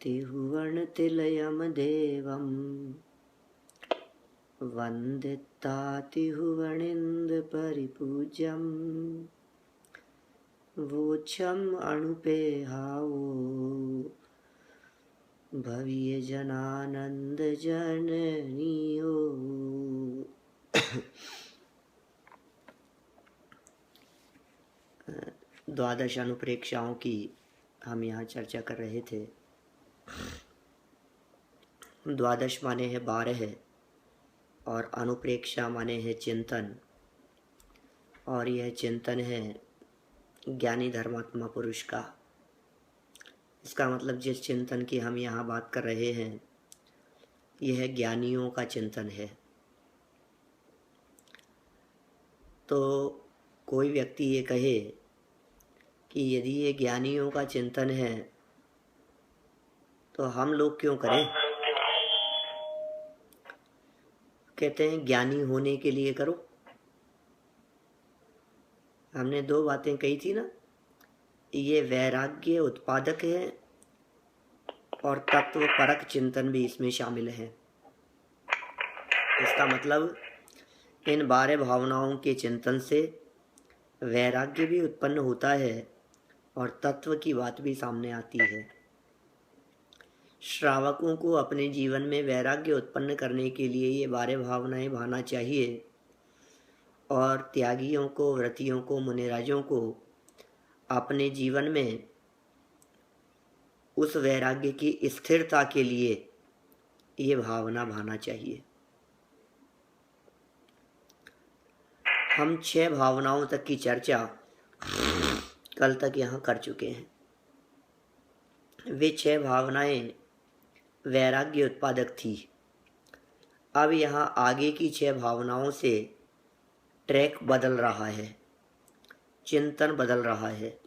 तिहुवनतिलयमदेवं वन्दितातिहुवनिन्दपरिपूज्यं वोच्छम् अणुपेहावो भव्यजनानन्दजननीयो। द्वादश अनुप्रेक्षाओं की हम यहाँ चर्चा कर रहे थे। द्वादश माने है 12 और अनुप्रेक्षा माने है चिंतन, और यह चिंतन है ज्ञानी धर्मात्मा पुरुष का। इसका मतलब जिस चिंतन की हम यहाँ बात कर रहे हैं यह ज्ञानियों का चिंतन है। तो कोई व्यक्ति ये कहे कि यदि ये ज्ञानियों का चिंतन है तो हम लोग क्यों करें? कहते हैं ज्ञानी होने के लिए करो। हमने 2 बातें कही थी ना, ये वैराग्य उत्पादक है और तत्व परक चिंतन भी इसमें शामिल है। इसका मतलब इन 12 भावनाओं के चिंतन से वैराग्य भी उत्पन्न होता है और तत्व की बात भी सामने आती है। श्रावकों को अपने जीवन में वैराग्य उत्पन्न करने के लिए ये 12 भावनाएं भाना चाहिए, और त्यागियों को, व्रतियों को, मुनिराजों को अपने जीवन में उस वैराग्य की स्थिरता के लिए ये भावना भाना चाहिए। हम 6 भावनाओं तक की चर्चा कल तक यहाँ कर चुके हैं। वे 6 भावनाएं वैराग्य उत्पादक थी। अब यहाँ आगे की 6 भावनाओं से ट्रैक बदल रहा है, चिंतन बदल रहा है।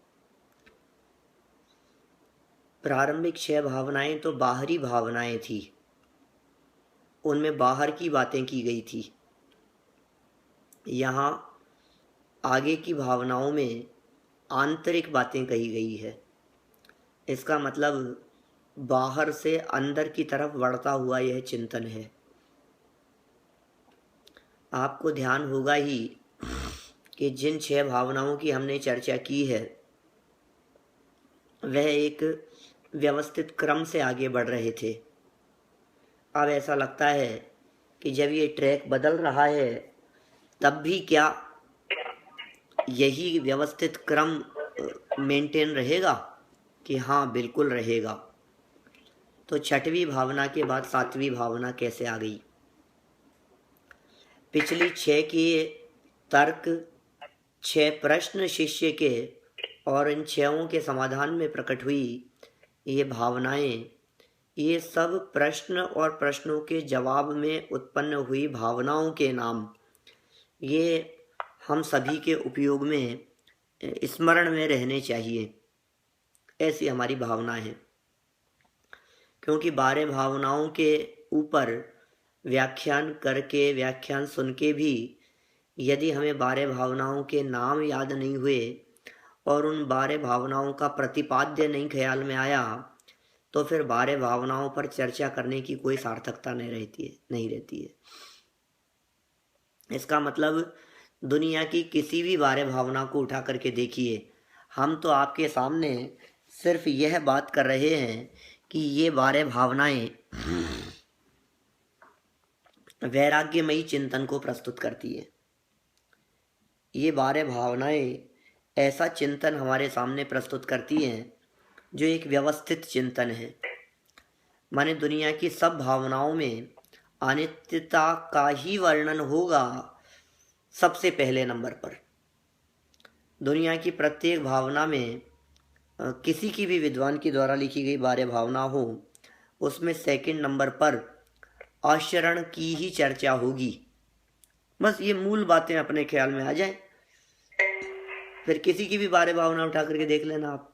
प्रारंभिक 6 भावनाएं तो बाहरी भावनाएं थी, उनमें बाहर की बातें की गई थी। यहाँ आगे की भावनाओं में आंतरिक बातें कही गई है। इसका मतलब बाहर से अंदर की तरफ बढ़ता हुआ यह चिंतन है। आपको ध्यान होगा ही कि जिन 6 भावनाओं की हमने चर्चा की है वह एक व्यवस्थित क्रम से आगे बढ़ रहे थे। अब ऐसा लगता है कि जब ये ट्रैक बदल रहा है तब भी क्या यही व्यवस्थित क्रम मेंटेन रहेगा? कि हाँ, बिल्कुल रहेगा। तो 6वीं भावना के बाद 7वीं भावना कैसे आ गई? पिछली 6 के तर्क, 6 प्रश्न शिष्य के और इन 6 के समाधान में प्रकट हुई ये भावनाएं, ये सब प्रश्न और प्रश्नों के जवाब में उत्पन्न हुई भावनाओं के नाम, ये हम सभी के उपयोग में, स्मरण में रहने चाहिए। ऐसी हमारी भावना है। क्योंकि 12 भावनाओं के ऊपर व्याख्यान करके, व्याख्यान सुन के भी यदि हमें 12 भावनाओं के नाम याद नहीं हुए और उन 12 भावनाओं का प्रतिपाद्य नहीं ख्याल में आया तो फिर 12 भावनाओं पर चर्चा करने की कोई सार्थकता नहीं रहती है। इसका मतलब दुनिया की किसी भी 12 भावना को उठा करके देखिए। हम तो आपके सामने सिर्फ यह बात कर रहे हैं कि ये 12 भावनाएं वैराग्यमयी चिंतन को प्रस्तुत करती है। ये 12 भावनाएं ऐसा चिंतन हमारे सामने प्रस्तुत करती हैं जो एक व्यवस्थित चिंतन है। माने दुनिया की सब भावनाओं में अनित्यता का ही वर्णन होगा सबसे पहले नंबर पर। दुनिया की प्रत्येक भावना में किसी की भी विद्वान के द्वारा लिखी गई 12 भावना हो, उसमें सेकंड नंबर पर आचरण की ही चर्चा होगी। बस ये मूल बातें अपने ख्याल में आ जाएं, फिर किसी की भी 12 भावना उठा करके देख लेना आप।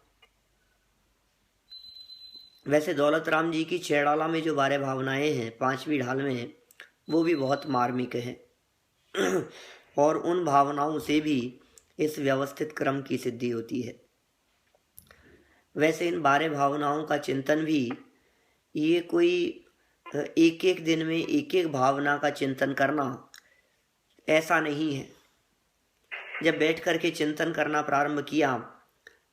वैसे दौलत राम जी की 6 डाला में जो 12 भावनाएं हैं 5वीं ढाल में, वो भी बहुत मार्मिक हैं और उन भावनाओं से भी इस व्यवस्थित क्रम की सिद्धि होती है। वैसे इन 12 भावनाओं का चिंतन भी ये कोई एक एक दिन में एक एक भावना का चिंतन करना ऐसा नहीं है। जब बैठ करके चिंतन करना प्रारंभ किया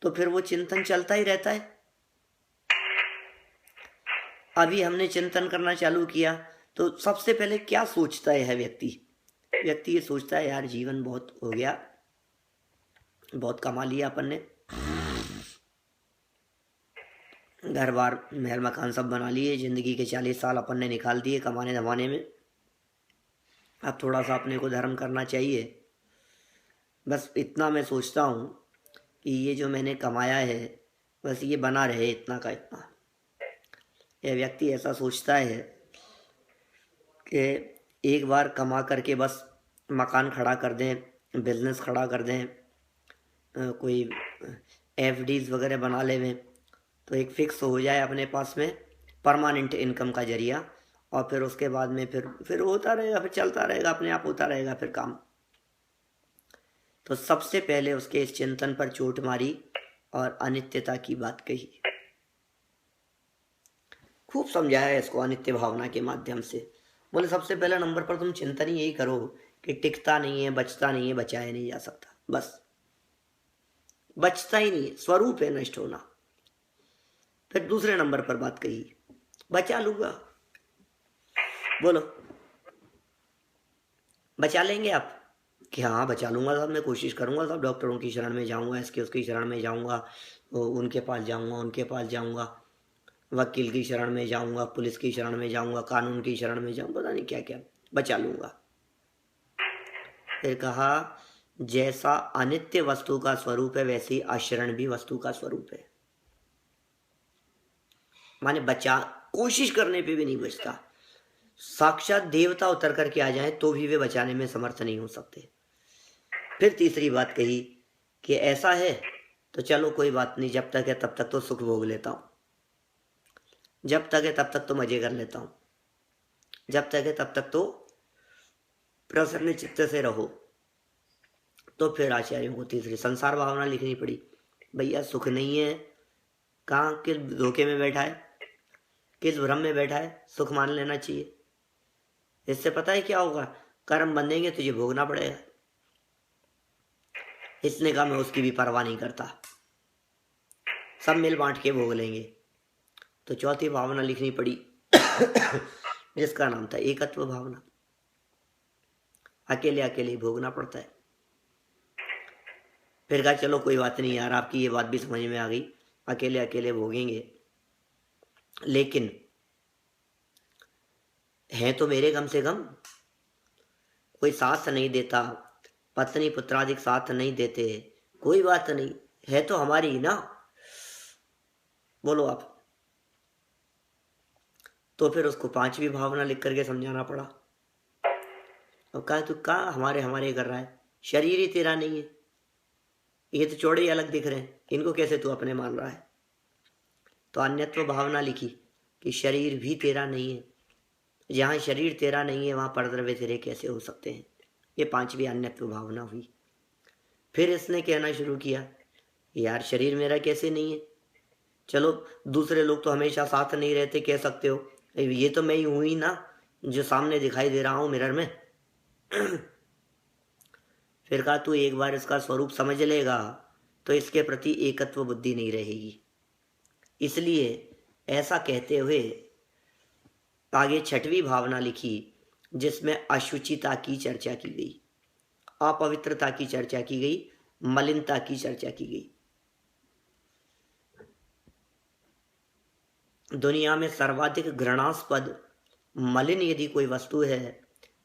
तो फिर वो चिंतन चलता ही रहता है। अभी हमने चिंतन करना चालू किया तो सबसे पहले क्या सोचता है व्यक्ति? व्यक्ति ये सोचता है, यार जीवन बहुत हो गया, बहुत कमा लिया अपन ने, घर बार महल मकान सब बना लिए, जिंदगी के 40 साल अपन ने निकाल दिए कमाने धमाने में, अब थोड़ा सा अपने को धर्म करना चाहिए। बस इतना मैं सोचता हूँ कि ये जो मैंने कमाया है बस ये बना रहे इतना का इतना। यह व्यक्ति ऐसा सोचता है कि एक बार कमा करके बस मकान खड़ा कर दें, बिजनेस खड़ा कर दें, कोई एफडीज वगैरह बना लें, तो एक फिक्स हो जाए अपने पास में परमानेंट इनकम का जरिया, और फिर उसके बाद में फिर होता रहेगा, फिर चलता रहेगा, अपने आप होता रहेगा फिर काम। तो सबसे पहले उसके इस चिंतन पर चोट मारी और अनित्यता की बात कही। खूब समझाया इसको अनित्य भावना के माध्यम से। बोले सबसे पहले नंबर पर तुम चिंतन ही यही करो कि टिकता नहीं है, बचता नहीं है, बचाया नहीं जा सकता, बस बचता ही नहीं है, स्वरूप है नष्ट होना। फिर दूसरे नंबर पर बात कही, बचा लूंगा। बोलो बचा लेंगे आप? कि हाँ बचा लूंगा साहब, मैं कोशिश करूंगा साहब, डॉक्टरों की शरण में जाऊंगा, इसके उसकी शरण में जाऊंगा, उनके पास जाऊंगा, वकील की शरण में जाऊंगा, पुलिस की शरण में जाऊंगा, कानून की शरण में जाऊंगा, पता नहीं क्या क्या बचा लूंगा। फिर कहा जैसा अनित्य वस्तु का स्वरूप है वैसे ही अशरण भी वस्तु का स्वरूप है। माने बचा कोशिश करने पे भी नहीं बचता, साक्षात देवता उतर करके आ जाए तो भी वे बचाने में समर्थ नहीं हो सकते। फिर तीसरी बात कही कि ऐसा है तो चलो कोई बात नहीं, जब तक है तब तक तो सुख भोग लेता हूं, जब तक है तब तक तो मजे कर लेता हूं, जब तक है तब तक तो प्रसन्न चित्त से रहो। तो फिर आचार्यों को तीसरी संसार भावना लिखनी पड़ी। भैया सुख नहीं है, कहाँ किस धोखे में बैठा है, किस भ्रम में बैठा है, सुख मान लेना चाहिए। इससे पता है क्या होगा, कर्म बंधेंगे तुझे भोगना पड़ेगा। इसने कहा मैं उसकी भी परवाह नहीं करता, सब मिल बांट के भोग लेंगे। तो चौथी भावना लिखनी पड़ी जिसका नाम था एकत्व भावना। अकेले अकेले भोगना पड़ता है। फिर कहा चलो कोई बात नहीं यार, आपकी ये बात भी समझ में आ गई, अकेले अकेले भोगेंगे, लेकिन है तो मेरे कम से कम, कोई साथ नहीं देता, पत्नी पुत्रादिक साथ नहीं देते, कोई बात नहीं, है तो हमारी ही ना। बोलो आप। तो फिर उसको पांचवी भावना लिख करके समझाना पड़ा। अब कहा तू कहा हमारे हमारे कर रहा है, शरीर ही तेरा नहीं है, ये तो चौड़े ही अलग दिख रहे हैं, इनको कैसे तू अपने मान रहा है? तो अन्यत्व भावना लिखी कि शरीर भी तेरा नहीं है, जहाँ शरीर तेरा नहीं है वहाँ परद्रव्य तेरे कैसे हो सकते हैं। ये पांचवी अन्यत्व भावना हुई। फिर इसने कहना शुरू किया यार शरीर मेरा कैसे नहीं है, चलो दूसरे लोग तो हमेशा साथ नहीं रहते कह सकते हो, ये तो मैं ही हूं ही ना जो सामने दिखाई दे रहा हूं मिरर में। फिर कहा तू एक बार इसका स्वरूप समझ लेगा तो इसके प्रति एकत्व बुद्धि नहीं रहेगी। इसलिए ऐसा कहते हुए आगे छठवीं भावना लिखी जिसमें अशुचिता की चर्चा की गई, अपवित्रता की चर्चा की गई, मलिनता की चर्चा की गई। दुनिया में सर्वाधिक घृणास्पद मलिन यदि कोई वस्तु है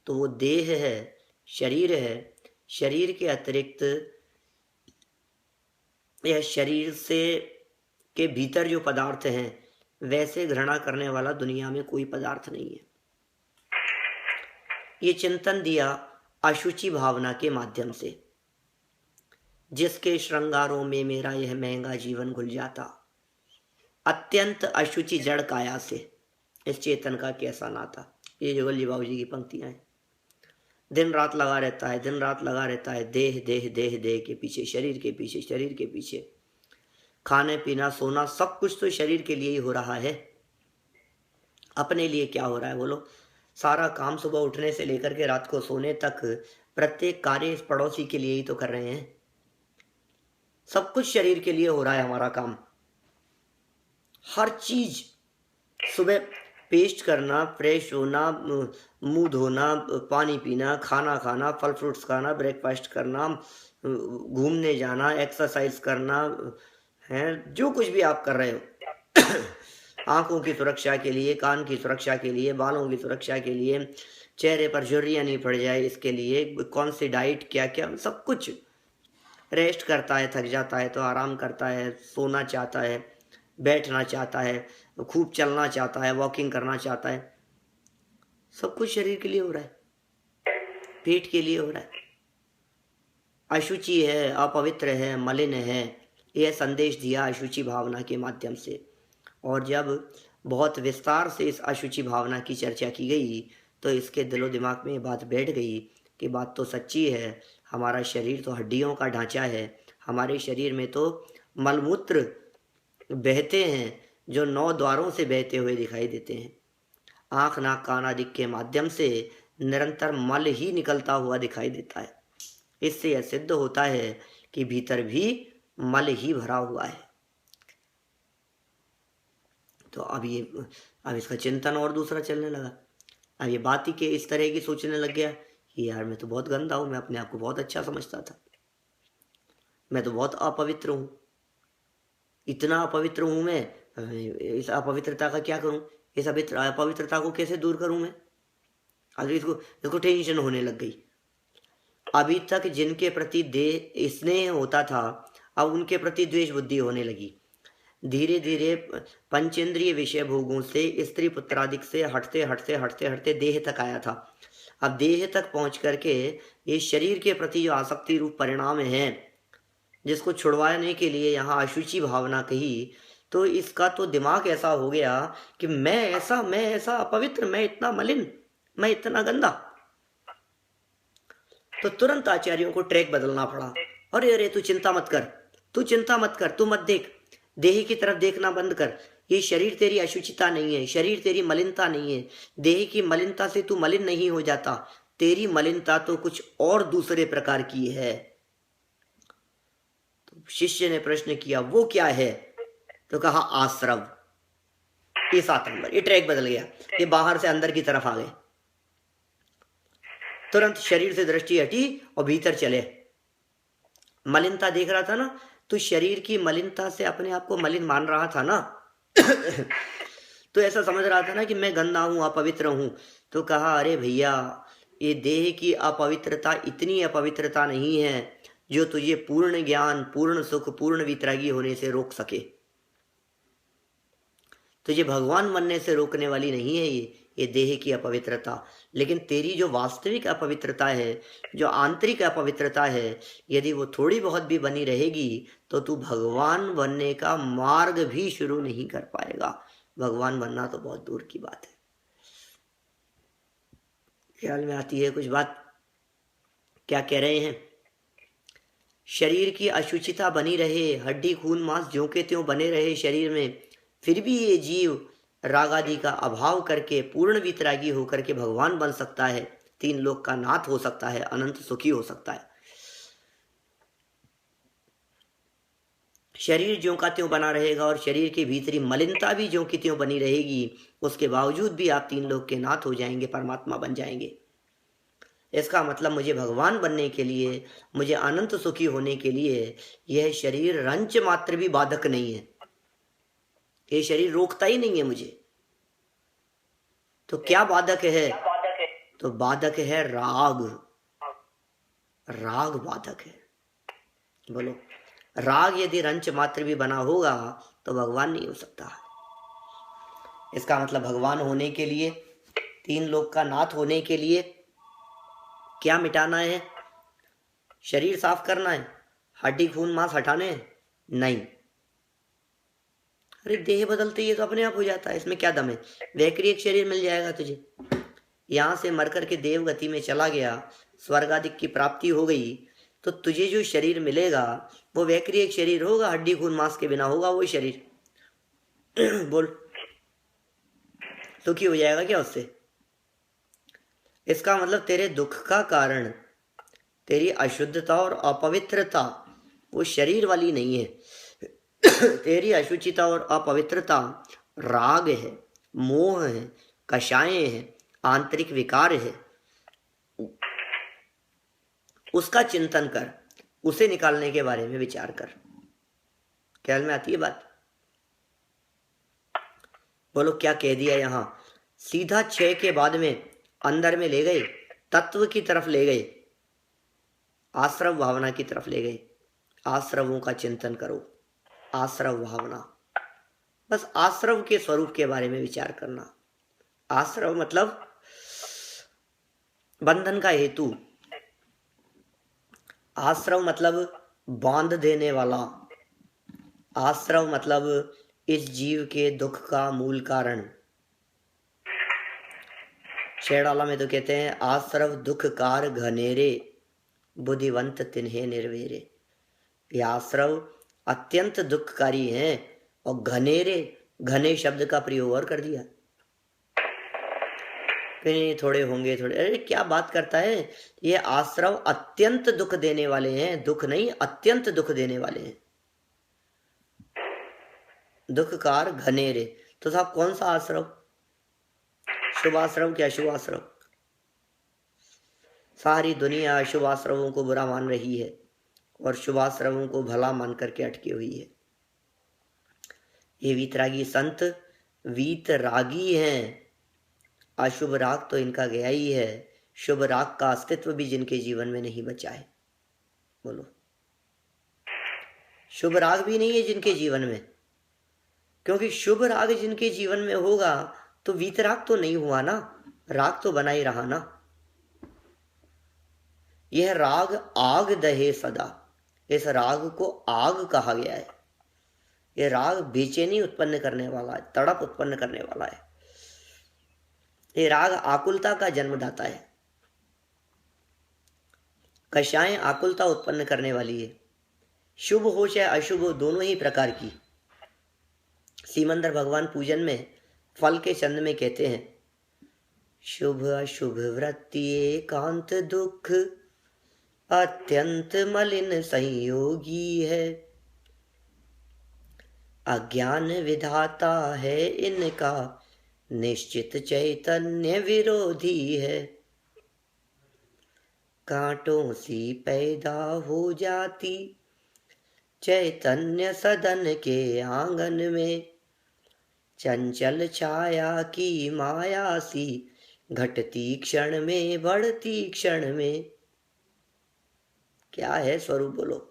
तो वो देह है, शरीर है। शरीर के अतिरिक्त यह शरीर से के भीतर जो पदार्थ हैं वैसे घृणा करने वाला दुनिया में कोई पदार्थ नहीं है। ये चिंतन दिया अशुचि भावना के माध्यम से, जिसके श्रृंगारों में मेरा यह महंगा जीवन घुल जाता, अत्यंत अशुचि जड़ काया से इस चेतन का कैसा नाता। ये जुगल जी बाबू जी की पंक्तियां हैं। दिन रात लगा रहता है, दिन रात लगा रहता है, देह देह देह देह के पीछे, शरीर के पीछे, शरीर के पीछे। खाने पीना सोना सब कुछ तो शरीर के लिए ही हो रहा है। अपने लिए क्या हो रहा है बोलो? सारा काम सुबह उठने से लेकर के रात को सोने तक प्रत्येक कार्य इस पड़ोसी के लिए ही तो कर रहे हैं। सब कुछ शरीर के लिए हो रहा है हमारा काम। हर चीज, सुबह पेस्ट करना, फ्रेश होना, मुंह धोना, पानी पीना, खाना खाना, फल फ्रूट्स खाना, ब्रेकफास्ट करना, घूमने जाना, एक्सरसाइज करना, है जो कुछ भी आप कर रहे हो आंखों की सुरक्षा के लिए, कान की सुरक्षा के लिए, बालों की सुरक्षा के लिए, चेहरे पर झुर्रियाँ नहीं पड़ जाए इसके लिए, कौन सी डाइट, क्या क्या, सब कुछ। रेस्ट करता है, थक जाता है तो आराम करता है, सोना चाहता है, बैठना चाहता है, खूब चलना चाहता है, वॉकिंग करना चाहता है। सब कुछ शरीर के लिए हो रहा है, पेट के लिए हो रहा है। अशुचि है, अपवित्र है, मलिन है, यह संदेश दिया अशुचि भावना के माध्यम से। और जब बहुत विस्तार से इस अशुचि भावना की चर्चा की गई तो इसके दिलो दिमाग में ये बात बैठ गई कि बात तो सच्ची है, हमारा शरीर तो हड्डियों का ढांचा है, हमारे शरीर में तो मलमूत्र बहते हैं जो 9 द्वारों से बहते हुए दिखाई देते हैं। आँख, नाक, कान आदि के माध्यम से निरंतर मल ही निकलता हुआ दिखाई देता है। इससे यह सिद्ध होता है कि भीतर भी मल ही भरा हुआ है। तो अब इसका चिंतन और दूसरा चलने लगा। अब ये बात ही के इस तरह की सोचने लग गया कि यार मैं तो बहुत गंदा हूँ, मैं अपने आप को बहुत अच्छा समझता था, मैं तो बहुत अपवित्र हूँ, इतना अपवित्र हूँ मैं, इस अपवित्रता का क्या करूँ, इस अपवित्रता को कैसे दूर करूँ मैं? अब इसको इसको टेंशन होने लग गई। अभी तक जिनके प्रति स्नेह होता था अब उनके प्रति द्वेष बुद्धि होने लगी। धीरे धीरे पंचेंद्रिय विषय भोगों से, स्त्री पुत्रादिक से हटते हटते हटते हटते देह तक आया था। अब देह तक पहुंच करके ये शरीर के प्रति जो आसक्ति रूप परिणाम है, जिसको छुड़वाने के लिए यहाँ अशुचि भावना कही, तो इसका तो दिमाग ऐसा हो गया कि मैं ऐसा अपवित्र, मैं इतना मलिन, मैं इतना गंदा। तो तुरंत आचार्यों को ट्रैक बदलना पड़ा। अरे अरे, तू चिंता मत कर, तू चिंता मत कर, तू मत देख, देह की तरफ देखना बंद कर। ये शरीर तेरी अशुचिता नहीं है, शरीर तेरी मलिनता नहीं है, देह की मलिनता से तू मलिन नहीं हो जाता, तेरी मलिनता तो कुछ और दूसरे प्रकार की है। तो शिष्य ने प्रश्न किया, वो क्या है? तो कहा आश्रव। ये 7 नंबर, ये ट्रैक बदल गया, ये बाहर से अंदर की तरफ आ गए। तुरंत शरीर से दृष्टि हटी और भीतर चले। मलिनता देख रहा था ना, तो शरीर की मलिनता से अपने आप को मलिन मान रहा था ना तो ऐसा समझ रहा था ना कि मैं गंदा हूं, अपवित्र हूं। तो कहा, अरे भैया, ये देह की अपवित्रता इतनी अपवित्रता नहीं है जो तुझे पूर्ण ज्ञान, पूर्ण सुख, पूर्ण वितरागी होने से रोक सके। तुझे भगवान बनने से रोकने वाली नहीं है ये देह की अपवित्रता। लेकिन तेरी जो वास्तविक अपवित्रता है, जो आंतरिक अपवित्रता है, यदि वो थोड़ी बहुत भी बनी रहेगी तो तू भगवान बनने का मार्ग भी शुरू नहीं कर पाएगा। भगवान बनना तो बहुत दूर की बात है। ख्याल में आती है कुछ बात? क्या कह रहे हैं? शरीर की अशुचिता बनी रहे, हड्डी खून मांस ज्यों के त्यों बने रहे शरीर में, फिर भी ये जीव राग आदि का अभाव करके पूर्ण वितरागी होकर के भगवान बन सकता है, 3 लोक का नाथ हो सकता है, अनंत सुखी हो सकता है। शरीर ज्यों का त्यों बना रहेगा और शरीर की भीतरी मलिनता भी ज्यों की त्यों बनी रहेगी, उसके बावजूद भी आप 3 लोक के नाथ हो जाएंगे, परमात्मा बन जाएंगे। इसका मतलब मुझे भगवान बनने के लिए, मुझे अनंत सुखी होने के लिए यह शरीर रंच मात्र भी बाधक नहीं है, ये शरीर रोकता ही नहीं है मुझे। तो क्या बाधक है? तो बाधक है राग। राग बाधक है। बोलो, राग यदि रंच मात्र भी बना होगा तो भगवान नहीं हो सकता। इसका मतलब भगवान होने के लिए, 3 लोक का नाथ होने के लिए क्या मिटाना है? शरीर साफ करना है, हड्डी खून मांस हटाने हैं? नहीं। अरे देह बदलते ही तो अपने आप हो जाता है, इसमें क्या दम है? वैक्री एक शरीर मिल जाएगा तुझे, यहां से मर करके देव गति में चला गया, स्वर्ग आदि की प्राप्ति हो गई, तो तुझे जो शरीर मिलेगा वो वैक्री एक शरीर होगा, हड्डी खून मांस के बिना होगा वो शरीर बोल। दुखी हो जाएगा क्या उससे? इसका मतलब तेरे दुख का कारण तेरी अशुद्धता और अपवित्रता वो शरीर वाली नहीं है। तेरी अशुचिता और अपवित्रता राग है, मोह है, कषाय है, आंतरिक विकार है। उसका चिंतन कर, उसे निकालने के बारे में विचार कर। ख्याल में आती है बात? बोलो क्या कह दिया यहां? सीधा 6 के बाद में अंदर में ले गए, तत्व की तरफ ले गए, आश्रव भावना की तरफ ले गए। आश्रवों का चिंतन करो, आश्रव भावना, बस आश्रव के स्वरूप के बारे में विचार करना। आश्रव मतलब बंधन का हेतु, आश्रव मतलब बांध देने वाला, आश्रव मतलब इस जीव के दुख का मूल कारण। छेड़ाला में तो कहते हैं आश्रव दुख कार घनेरे, बुद्धिवंत तिन्हे निर्वेरे। ये आश्रव अत्यंत दुखकारी हैं और घनेरे, घने शब्द का प्रयोग और कर दिया। फिर थोड़े होंगे थोड़े, अरे क्या बात करता है, ये आश्रव अत्यंत दुख देने वाले हैं, दुख नहीं अत्यंत दुख देने वाले हैं। दुखकार घनेरे, तो साहब कौन सा आश्रव? शुभ आश्रव क्या शुभ आश्रव? सारी दुनिया अशुभ आश्रवों को बुरा मान रही है और शुभ आश्रवों को भला मान करके अटकी हुई है। ये वीतरागी संत वीतरागी हैं, अशुभ राग तो इनका गया ही है, शुभ राग का अस्तित्व भी जिनके जीवन में नहीं बचा है। बोलो, शुभ राग भी नहीं है जिनके जीवन में, क्योंकि शुभ राग जिनके जीवन में होगा तो वीतराग तो नहीं हुआ ना, राग तो बना ही रहा ना। यह राग आग दहे सदा, इस राग को आग कहा गया है। यह राग बेचैनी उत्पन्न करने वाला है, तड़प उत्पन्न करने वाला है। ये राग आकुलता का जन्मदाता है। कषाएं आकुलता उत्पन्न करने वाली है, शुभ हो चाहे अशुभ हो, दोनों ही प्रकार की। सीमंदर भगवान पूजन में फल के छंद में कहते हैं, शुभ अशुभ वृत्ति एकांत दुख, अत्यंत मलिन संयोगी है, अज्ञान विधाता है इनका, निश्चित चैतन्य विरोधी है। कांटों सी पैदा हो जाती चैतन्य सदन के आंगन में, चंचल छाया की माया सी, घटती क्षण में बढ़ती क्षण में। क्या है स्वरूप? बोलो।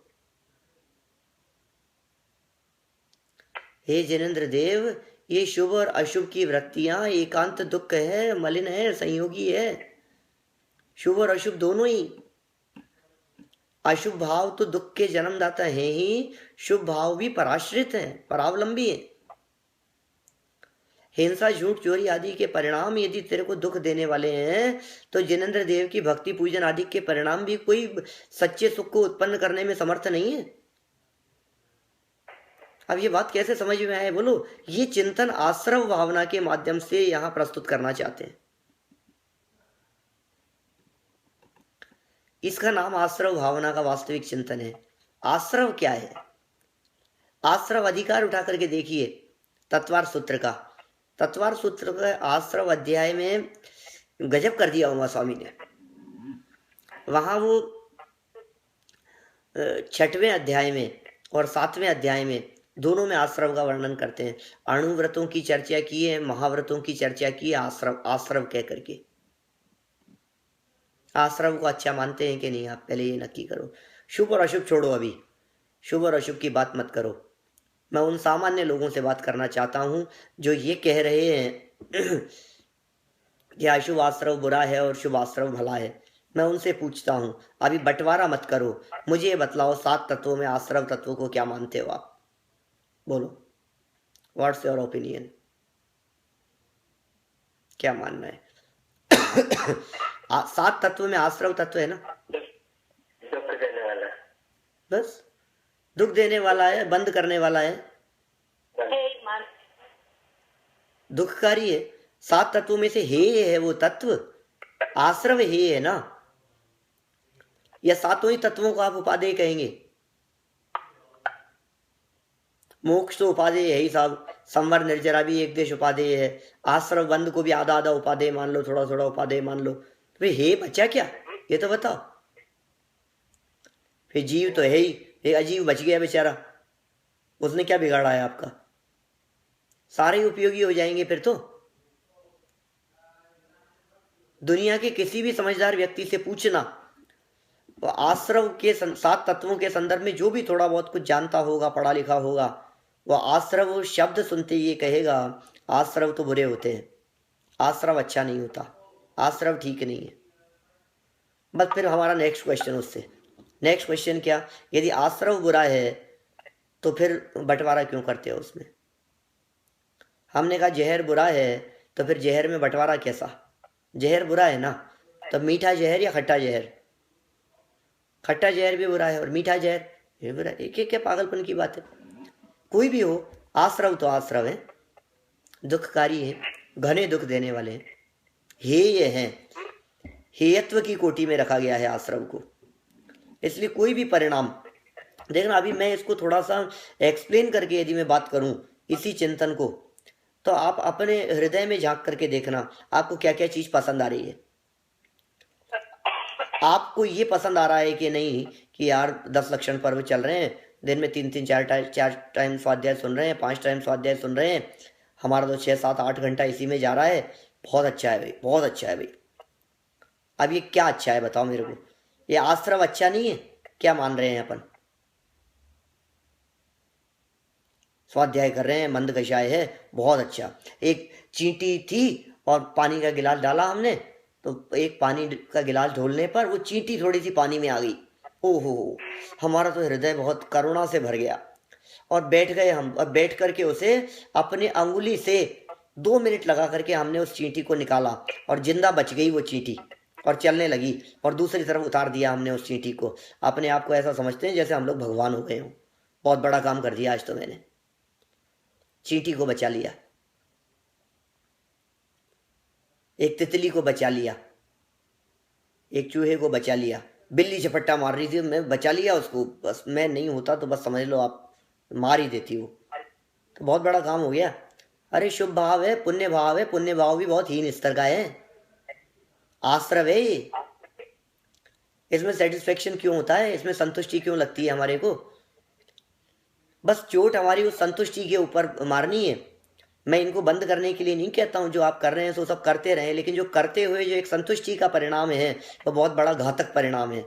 हे जिनेंद्र देव, ये शुभ और अशुभ की वृत्तियां एकांत दुख है, मलिन है, संयोगी है। शुभ और अशुभ दोनों ही। अशुभ भाव तो दुख के जन्मदाता है ही, शुभ भाव भी पराश्रित हैं, परावलंबी हैं। हिंसा, झूठ, चोरी आदि के परिणाम यदि तेरे को दुख देने वाले हैं तो जिनेंद्र देव की भक्ति पूजन आदि के परिणाम भी कोई सच्चे सुख को उत्पन्न करने में समर्थ नहीं है। अब ये बात कैसे समझ में आए? बोलो, ये चिंतन आश्रव भावना के माध्यम से यहां प्रस्तुत करना चाहते हैं। इसका नाम आश्रव भावना का वास्तविक चिंतन है। आश्रव क्या है? आश्रव अधिकार उठा करके देखिए तत्वार सूत्र का। तत्वार सूत्र का आश्रव अध्याय में गजब कर दिया उमा स्वामी ने। वहां वो 6वें अध्याय में और 7वें अध्याय में दोनों में आश्रव का वर्णन करते हैं। अणुव्रतों की चर्चा की है, महाव्रतों की चर्चा की है, आश्रव आश्रव कह करके। आश्रव को अच्छा मानते हैं कि नहीं, आप पहले ये नक्की करो। शुभ और अशुभ छोड़ो, अभी शुभ और अशुभ की बात मत करो। मैं उन सामान्य लोगों से बात करना चाहता हूं जो ये कह रहे हैं कि अशुभ आश्रव बुरा है और शुभ आश्रव भला है। मैं उनसे पूछता हूं, अभी बंटवारा मत करो, मुझे ये बतलाओ 7 तत्वों में आश्रव तत्व को क्या मानते हो आप? बोलो, व्हाट्स योर ओपिनियन? क्या मानना है? 7 तत्व में आश्रव तत्व है ना, दुख देने वाला, बस दुख देने वाला है, बंद करने वाला है, दुखकारी है। सात तत्वों में से हे है वो तत्व, आश्रव हे है ना, या सातों ही तत्वों को आप उपादेय कहेंगे? मोक्ष तो उपादेय है ही साहब, संवर निर्जरा भी एक देश उपादेय है, आश्रव बंद को भी आधा आधा उपादेय मान लो, थोड़ा थोड़ा उपादेय मान लो, तो फिर हे बचा क्या, ये तो बताओ। फिर जीव तो है ही, एक अजीव बच गया बेचारा, उसने क्या बिगाड़ा है आपका? सारे उपयोगी हो जाएंगे फिर तो। दुनिया के किसी भी समझदार व्यक्ति से पूछना, तो आश्रव के सात तत्वों के संदर्भ में जो भी थोड़ा बहुत कुछ जानता होगा, पढ़ा लिखा होगा, वह आश्रव शब्द सुनते ये कहेगा आश्रव तो बुरे होते हैं, आश्रव अच्छा नहीं होता, आश्रव ठीक नहीं है। बस फिर हमारा नेक्स्ट क्वेश्चन उससे, नेक्स्ट क्वेश्चन क्या, यदि आश्रव बुरा है तो फिर बंटवारा क्यों करते हो उसमें? हमने कहा जहर बुरा है, तो फिर जहर में बंटवारा कैसा? जहर बुरा है ना, तो मीठा जहर या खट्टा जहर? खट्टा जहर भी बुरा है और मीठा जहर भी बुरा है, एक एक क्या पागलपन की बात है। कोई भी हो, आश्रव तो आश्रव है, दुखकारी है, घने दुख देने वाले हैं, हेय हैं, हेयत्व की कोटि में रखा गया है आश्रव को। इसलिए कोई भी परिणाम देखना, अभी मैं इसको थोड़ा सा एक्सप्लेन करके यदि मैं बात करूं इसी चिंतन को, तो आप अपने हृदय में झांक करके देखना आपको क्या क्या चीज पसंद आ रही है। आपको ये पसंद आ रहा है कि नहीं कि यार 10 लक्षण पर्व चल रहे हैं, दिन में 3-3 4 टाइम स्वाध्याय सुन रहे हैं, 5 टाइम स्वाध्याय सुन रहे हैं, हमारा तो 6-7-8 घंटा इसी में जा रहा है, बहुत अच्छा है भाई, बहुत अच्छा है भाई। अब ये क्या अच्छा है बताओ मेरे को? ये आश्रव अच्छा नहीं है? क्या मान रहे हैं अपन? स्वाध्याय कर रहे हैं, मंद कषाय है, बहुत अच्छा। एक चींटी थी और पानी का गिलास डाला हमने, तो एक पानी का गिलास ढोलने पर वो चींटी थोड़ी सी पानी में आ गई, ओहो, हमारा तो हृदय बहुत करुणा से भर गया, और बैठ गए हम, और बैठ करके उसे अपने अंगुली से 2 मिनट लगा करके हमने उस चींटी को निकाला, और जिंदा बच गई वो चींटी और चलने लगी, और दूसरी तरफ उतार दिया हमने उस चींटी को। अपने आप को ऐसा समझते हैं जैसे हम लोग भगवान हो गए हों, बहुत बड़ा काम कर दिया आज तो मैंने, चींटी को बचा लिया, एक तितली को बचा लिया, एक चूहे को बचा लिया, बिल्ली झपट्टा मार रही थी, मैं बचा लिया उसको, बस मैं नहीं होता तो बस समझ लो आप मार ही देती वो, तो बहुत बड़ा काम हो गया। अरे शुभ भाव है, पुण्य भाव है, पुण्य भाव भी बहुत हीन स्तर का है, आश्रव है ये, इसमें सेटिस्फेक्शन क्यों होता है, इसमें संतुष्टि क्यों लगती है हमारे को? बस चोट हमारी उस संतुष्टि के ऊपर मारनी है। मैं इनको बंद करने के लिए नहीं कहता हूं, जो आप कर रहे हैं सो सब करते रहें, लेकिन जो करते हुए जो एक संतुष्टि का परिणाम है वो बहुत बड़ा घातक परिणाम है,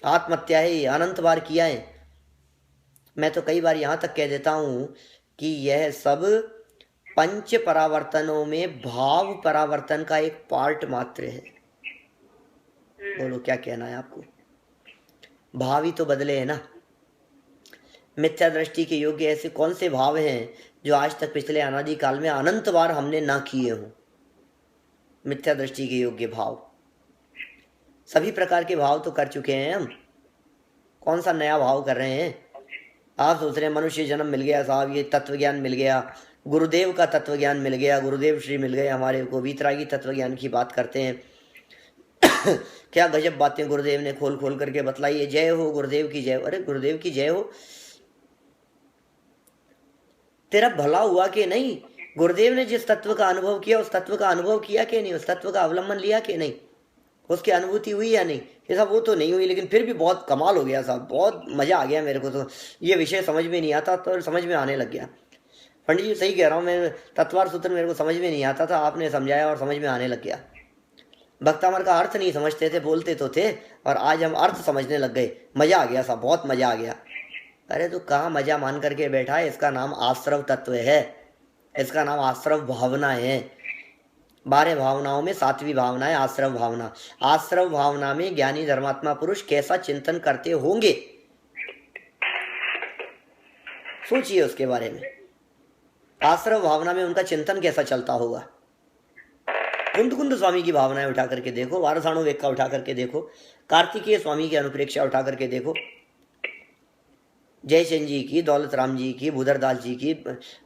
आत्महत्या है, अनंत बार किया है। मैं तो कई बार यहां तक कह देता हूं कि यह सब पंच परावर्तनों में भाव परावर्तन का एक पार्ट मात्र है। बोलो क्या कहना है आपको? भाव ही तो बदले है ना। मिथ्या दृष्टि के योग्य ऐसे कौन से भाव हैं जो आज तक पिछले अनादि काल में अनंत बार हमने ना किए हों? मिथ्या दृष्टि के योग्य भाव, सभी प्रकार के भाव तो कर चुके हैं हम, कौन सा नया भाव कर रहे हैं? आप सोच रहे हैं मनुष्य जन्म मिल गया साहब, ये तत्व ज्ञान मिल गया, गुरुदेव का तत्व ज्ञान मिल गया, गुरुदेव श्री मिल गए हमारे को, वीतरागी तत्व ज्ञान की बात करते हैं। क्या गजब बातें गुरुदेव ने खोल खोल करके बतलाई है, जय हो गुरुदेव की जय हो। अरे गुरुदेव की जय हो, तेरा भला हुआ कि नहीं? गुरुदेव ने जिस तत्व का अनुभव किया उस तत्व का अनुभव किया कि नहीं, उस तत्व का अवलंबन लिया कि नहीं, उसकी अनुभूति हुई या नहीं? ये सब वो तो नहीं हुई, लेकिन फिर भी बहुत कमाल हो गया साहब, बहुत मजा आ गया मेरे को। तो ये विषय समझ में नहीं आता तो समझ में आने लग गया। पंडित जी सही कह रहा हूँ मैं, तत्वार सूत्र मेरे को समझ में नहीं आता था, आपने समझाया और समझ में आने लग गया। भक्तामर का अर्थ नहीं समझते थे, बोलते तो थे, और आज हम अर्थ समझने लग गए, मजा आ गया साहब, बहुत मजा आ गया। अरे तो कहाँ मजा मान करके बैठा है? इसका नाम आश्रव तत्व है, इसका नाम आश्रव भावना है। 12 भावनाओं में 7वीं भावना है आश्रव भावना। आश्रव भावना में ज्ञानी धर्मात्मा पुरुष कैसा चिंतन करते होंगे, सोचिए उसके बारे में। आश्रव भावना में उनका चिंतन कैसा चलता होगा? कुंद कुंद स्वामी की भावनाएं उठा करके देखो, वारसाणु वेक्का उठा करके देखो, कार्तिकेय स्वामी की अनुप्रेक्षा उठा करके देखो, जयचंद जी की, दौलत राम जी की, भूधरदास जी की,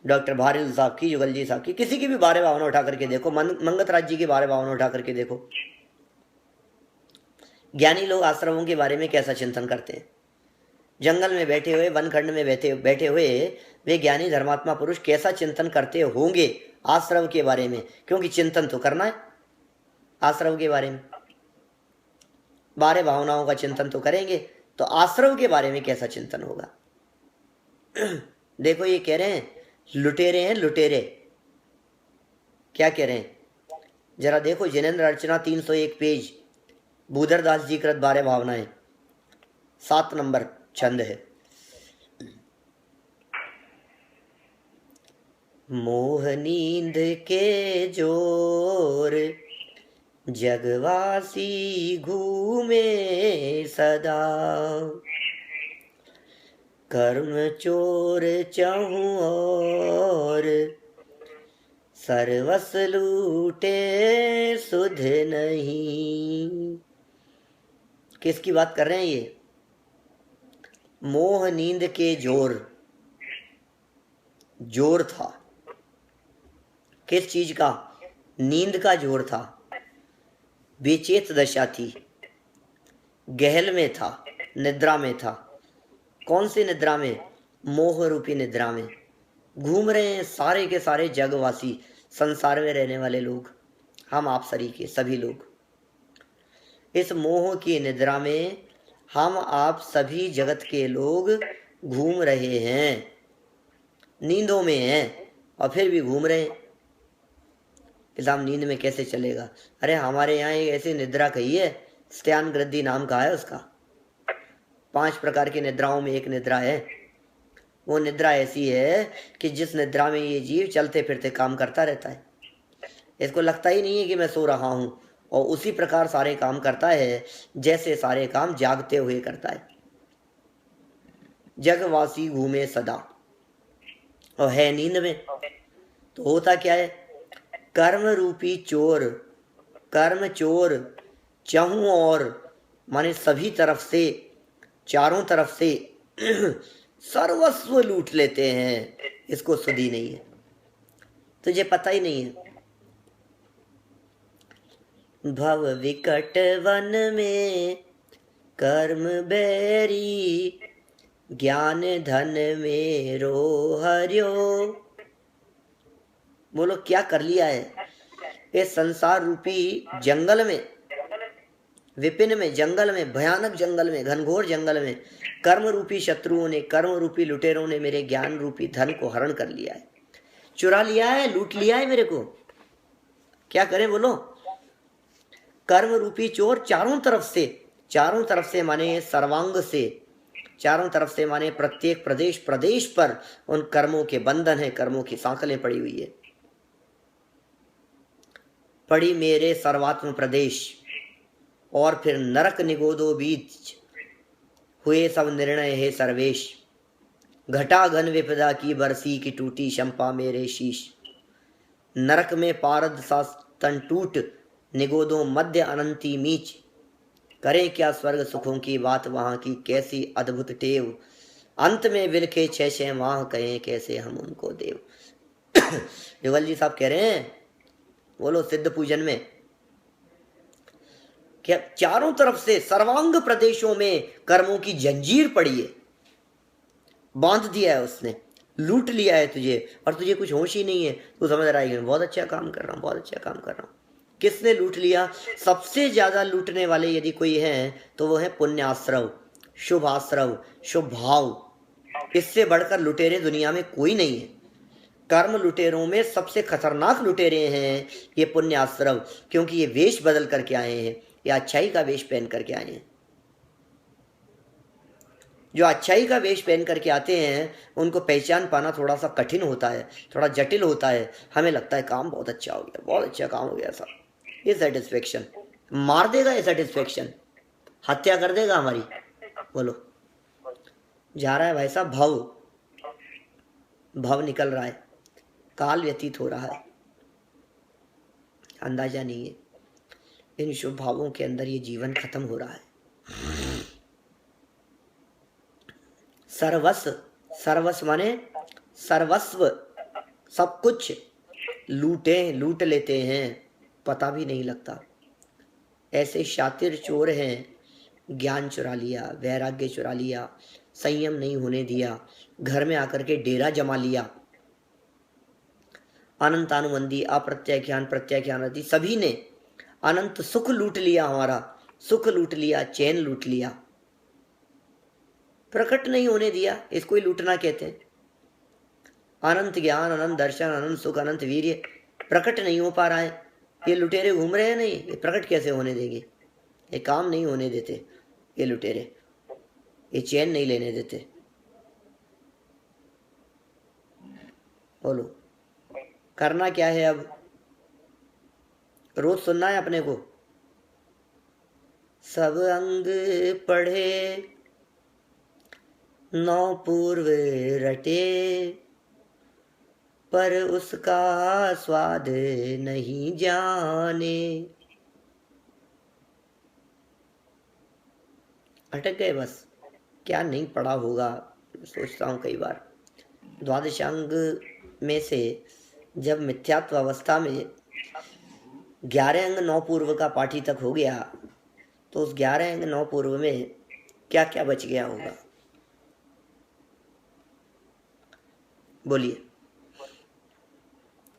डॉक्टर भारिल साहब की, जुगल जी साहब की, किसी की भी बारे भावना उठा करके देखो, मंगत राज जी की बारे भावना उठा करके देखो। ज्ञानी लोग आश्रमों के बारे में कैसा चिंतन करते हैं, जंगल में बैठे हुए, वनखंड में बैठे बैठे हुए वे ज्ञानी धर्मात्मा पुरुष कैसा चिंतन करते होंगे आश्रम के बारे में, क्योंकि चिंतन तो करना है आश्रम के बारे में, बारे भावनाओं का चिंतन तो करेंगे, तो आश्रम के बारे में कैसा चिंतन होगा। देखो ये कह रहे हैं लुटेरे हैं लुटेरे, क्या कह रहे हैं जरा देखो, जिनेन्द्र अर्चना 301 पेज, भूधरदास जी कृत बारे भावनाएं, 7 नंबर छंद है। मोह नींद के जोर जगवासी घूमे सदा, कर्म चोर चहूं और सर्वस लूटे सुध नहीं। किसकी बात कर रहे हैं ये, मोह नींद के जोर, जोर था किस चीज का, नींद का जोर था, बेचेत दशा थी, गहल में था, निद्रा में था। कौन सी निद्रा में, मोह रूपी निद्रा में घूम रहे हैं सारे के सारे जगवासी, संसार में रहने वाले लोग, हम आप सरीके सभी लोग इस मोह की निद्रा में, हम आप सभी जगत के लोग घूम रहे हैं, नींदों में हैं और फिर भी घूम रहे हैं। इल्जाम नींद में कैसे चलेगा, अरे हमारे यहाँ एक ऐसी निद्रा कही है, स्त्यान गृद्धि नाम का है उसका, 5 प्रकार की निद्राओं में एक निद्रा है। वो निद्रा ऐसी है कि जिस निद्रा में ये जीव चलते फिरते काम करता रहता है, इसको लगता ही नहीं है कि मैं सो रहा हूँ, और उसी प्रकार सारे काम करता है जैसे सारे काम जागते हुए करता है। जगवासी घूमे सदा और है नींद में, तो होता क्या है, कर्म रूपी चोर, कर्म चोर चहूं और माने सभी तरफ से, चारों तरफ से सर्वस्व लूट लेते हैं, इसको सुधी नहीं है, तुझे पता ही नहीं है। भव विकट वन में कर्म बैरी, ज्ञान धन मेरो हरियो। बोलो क्या कर लिया है, इस संसार रूपी जंगल में, विपिन में जंगल में, भयानक जंगल में, घनघोर जंगल में कर्म रूपी शत्रुओं ने, कर्म रूपी लुटेरों ने मेरे ज्ञान रूपी धन को हरण कर लिया है, चुरा लिया है, लूट लिया है मेरे को। क्या करें बोलो, कर्म रूपी चोर चारों तरफ से माने सर्वांग से, चारों तरफ से माने प्रत्येक प्रदेश प्रदेश पर उन कर्मों के बंधन है, कर्मों की सांकलें पड़ी हुई है, पड़ी मेरे सर्वात्म प्रदेश। और फिर नरक निगोदो बीच हुए सब निर्णय है सर्वेश, घटा घन विपदा की बरसी की टूटी शंपा मेरे शीश। नरक में पारद सा तन टूट, निगोदो मध्य अनंती मीच, करें क्या स्वर्ग सुखों की बात वहां की कैसी अद्भुत टेव, अंत में विलखे 6 माह कहें कैसे हम उनको देव। जुगल जी साहब कह रहे हैं, बोलो सिद्ध पूजन में, क्या चारों तरफ से सर्वांग प्रदेशों में कर्मों की जंजीर पड़ी है, बांध दिया है उसने, लूट लिया है तुझे, और तुझे कुछ होश ही नहीं है, तू समझ रहा है कि मैं बहुत अच्छा काम कर रहा हूँ, बहुत अच्छा काम कर रहा हूँ। किसने लूट लिया, सबसे ज्यादा लूटने वाले यदि कोई हैं तो वो है पुण्याश्रव, शुभ आश्रव, शुभ भाव। इससे बढ़कर लुटेरे दुनिया में कोई नहीं है। कर्म लुटेरों में सबसे खतरनाक लुटेरे हैं ये पुण्याश्रव, क्योंकि ये वेश बदल करके आए हैं, या अच्छाई का वेश पहन करके आए हैं। जो अच्छाई का वेश पहन करके आते हैं उनको पहचान पाना थोड़ा सा कठिन होता है, थोड़ा जटिल होता है। हमें लगता है काम बहुत अच्छा हो गया, बहुत अच्छा काम हो गया साहब, ये सेटिस्फेक्शन मार देगा, ये सेटिस्फेक्शन हत्या कर देगा हमारी। बोलो, जा रहा है भाई साहब, भव निकल रहा है, काल व्यतीत हो रहा है, अंदाजा नहीं है। इन शुभ भावों के अंदर ये जीवन खत्म हो रहा है। सर्वस्व, सर्वस्व माने सर्वस्व, सब कुछ लूट लेते हैं, पता भी नहीं लगता। ऐसे शातिर चोर हैं, ज्ञान चुरा लिया, वैराग्य चुरा लिया, संयम नहीं होने दिया, घर में आकर के डेरा जमा लिया। अनंतानुबंधी, अप्रत्याख्यान, प्रत्याख्यान आदि सभी ने अनंत सुख लूट लिया, हमारा सुख लूट लिया, चैन लूट लिया, प्रकट नहीं होने दिया। इसको ही लूटना कहते हैं। अनंत ज्ञान, अनंत दर्शन, अनंत सुख, अनंत वीर्य प्रकट नहीं हो पा रहा है। ये लुटेरे घूम रहे हैं, नहीं, ये प्रकट कैसे होने देंगे? ये काम नहीं होने देते, ये लुटेरे, ये चैन नहीं लेने देते। बोलो करना क्या है अब? रोज सुनना है अपने को। सब अंग पढ़े, नौ पूर्व रटे, पर उसका स्वाद नहीं जाने। अटक गए बस, क्या नहीं पढ़ा होगा। सोचता हूँ कई बार, द्वादशांग में से जब मिथ्यात्व अवस्था में 11 अंग 9 पूर्व का पाठी तक हो गया, तो उस 11 अंग 9 पूर्व में क्या क्या बच गया होगा? बोलिए,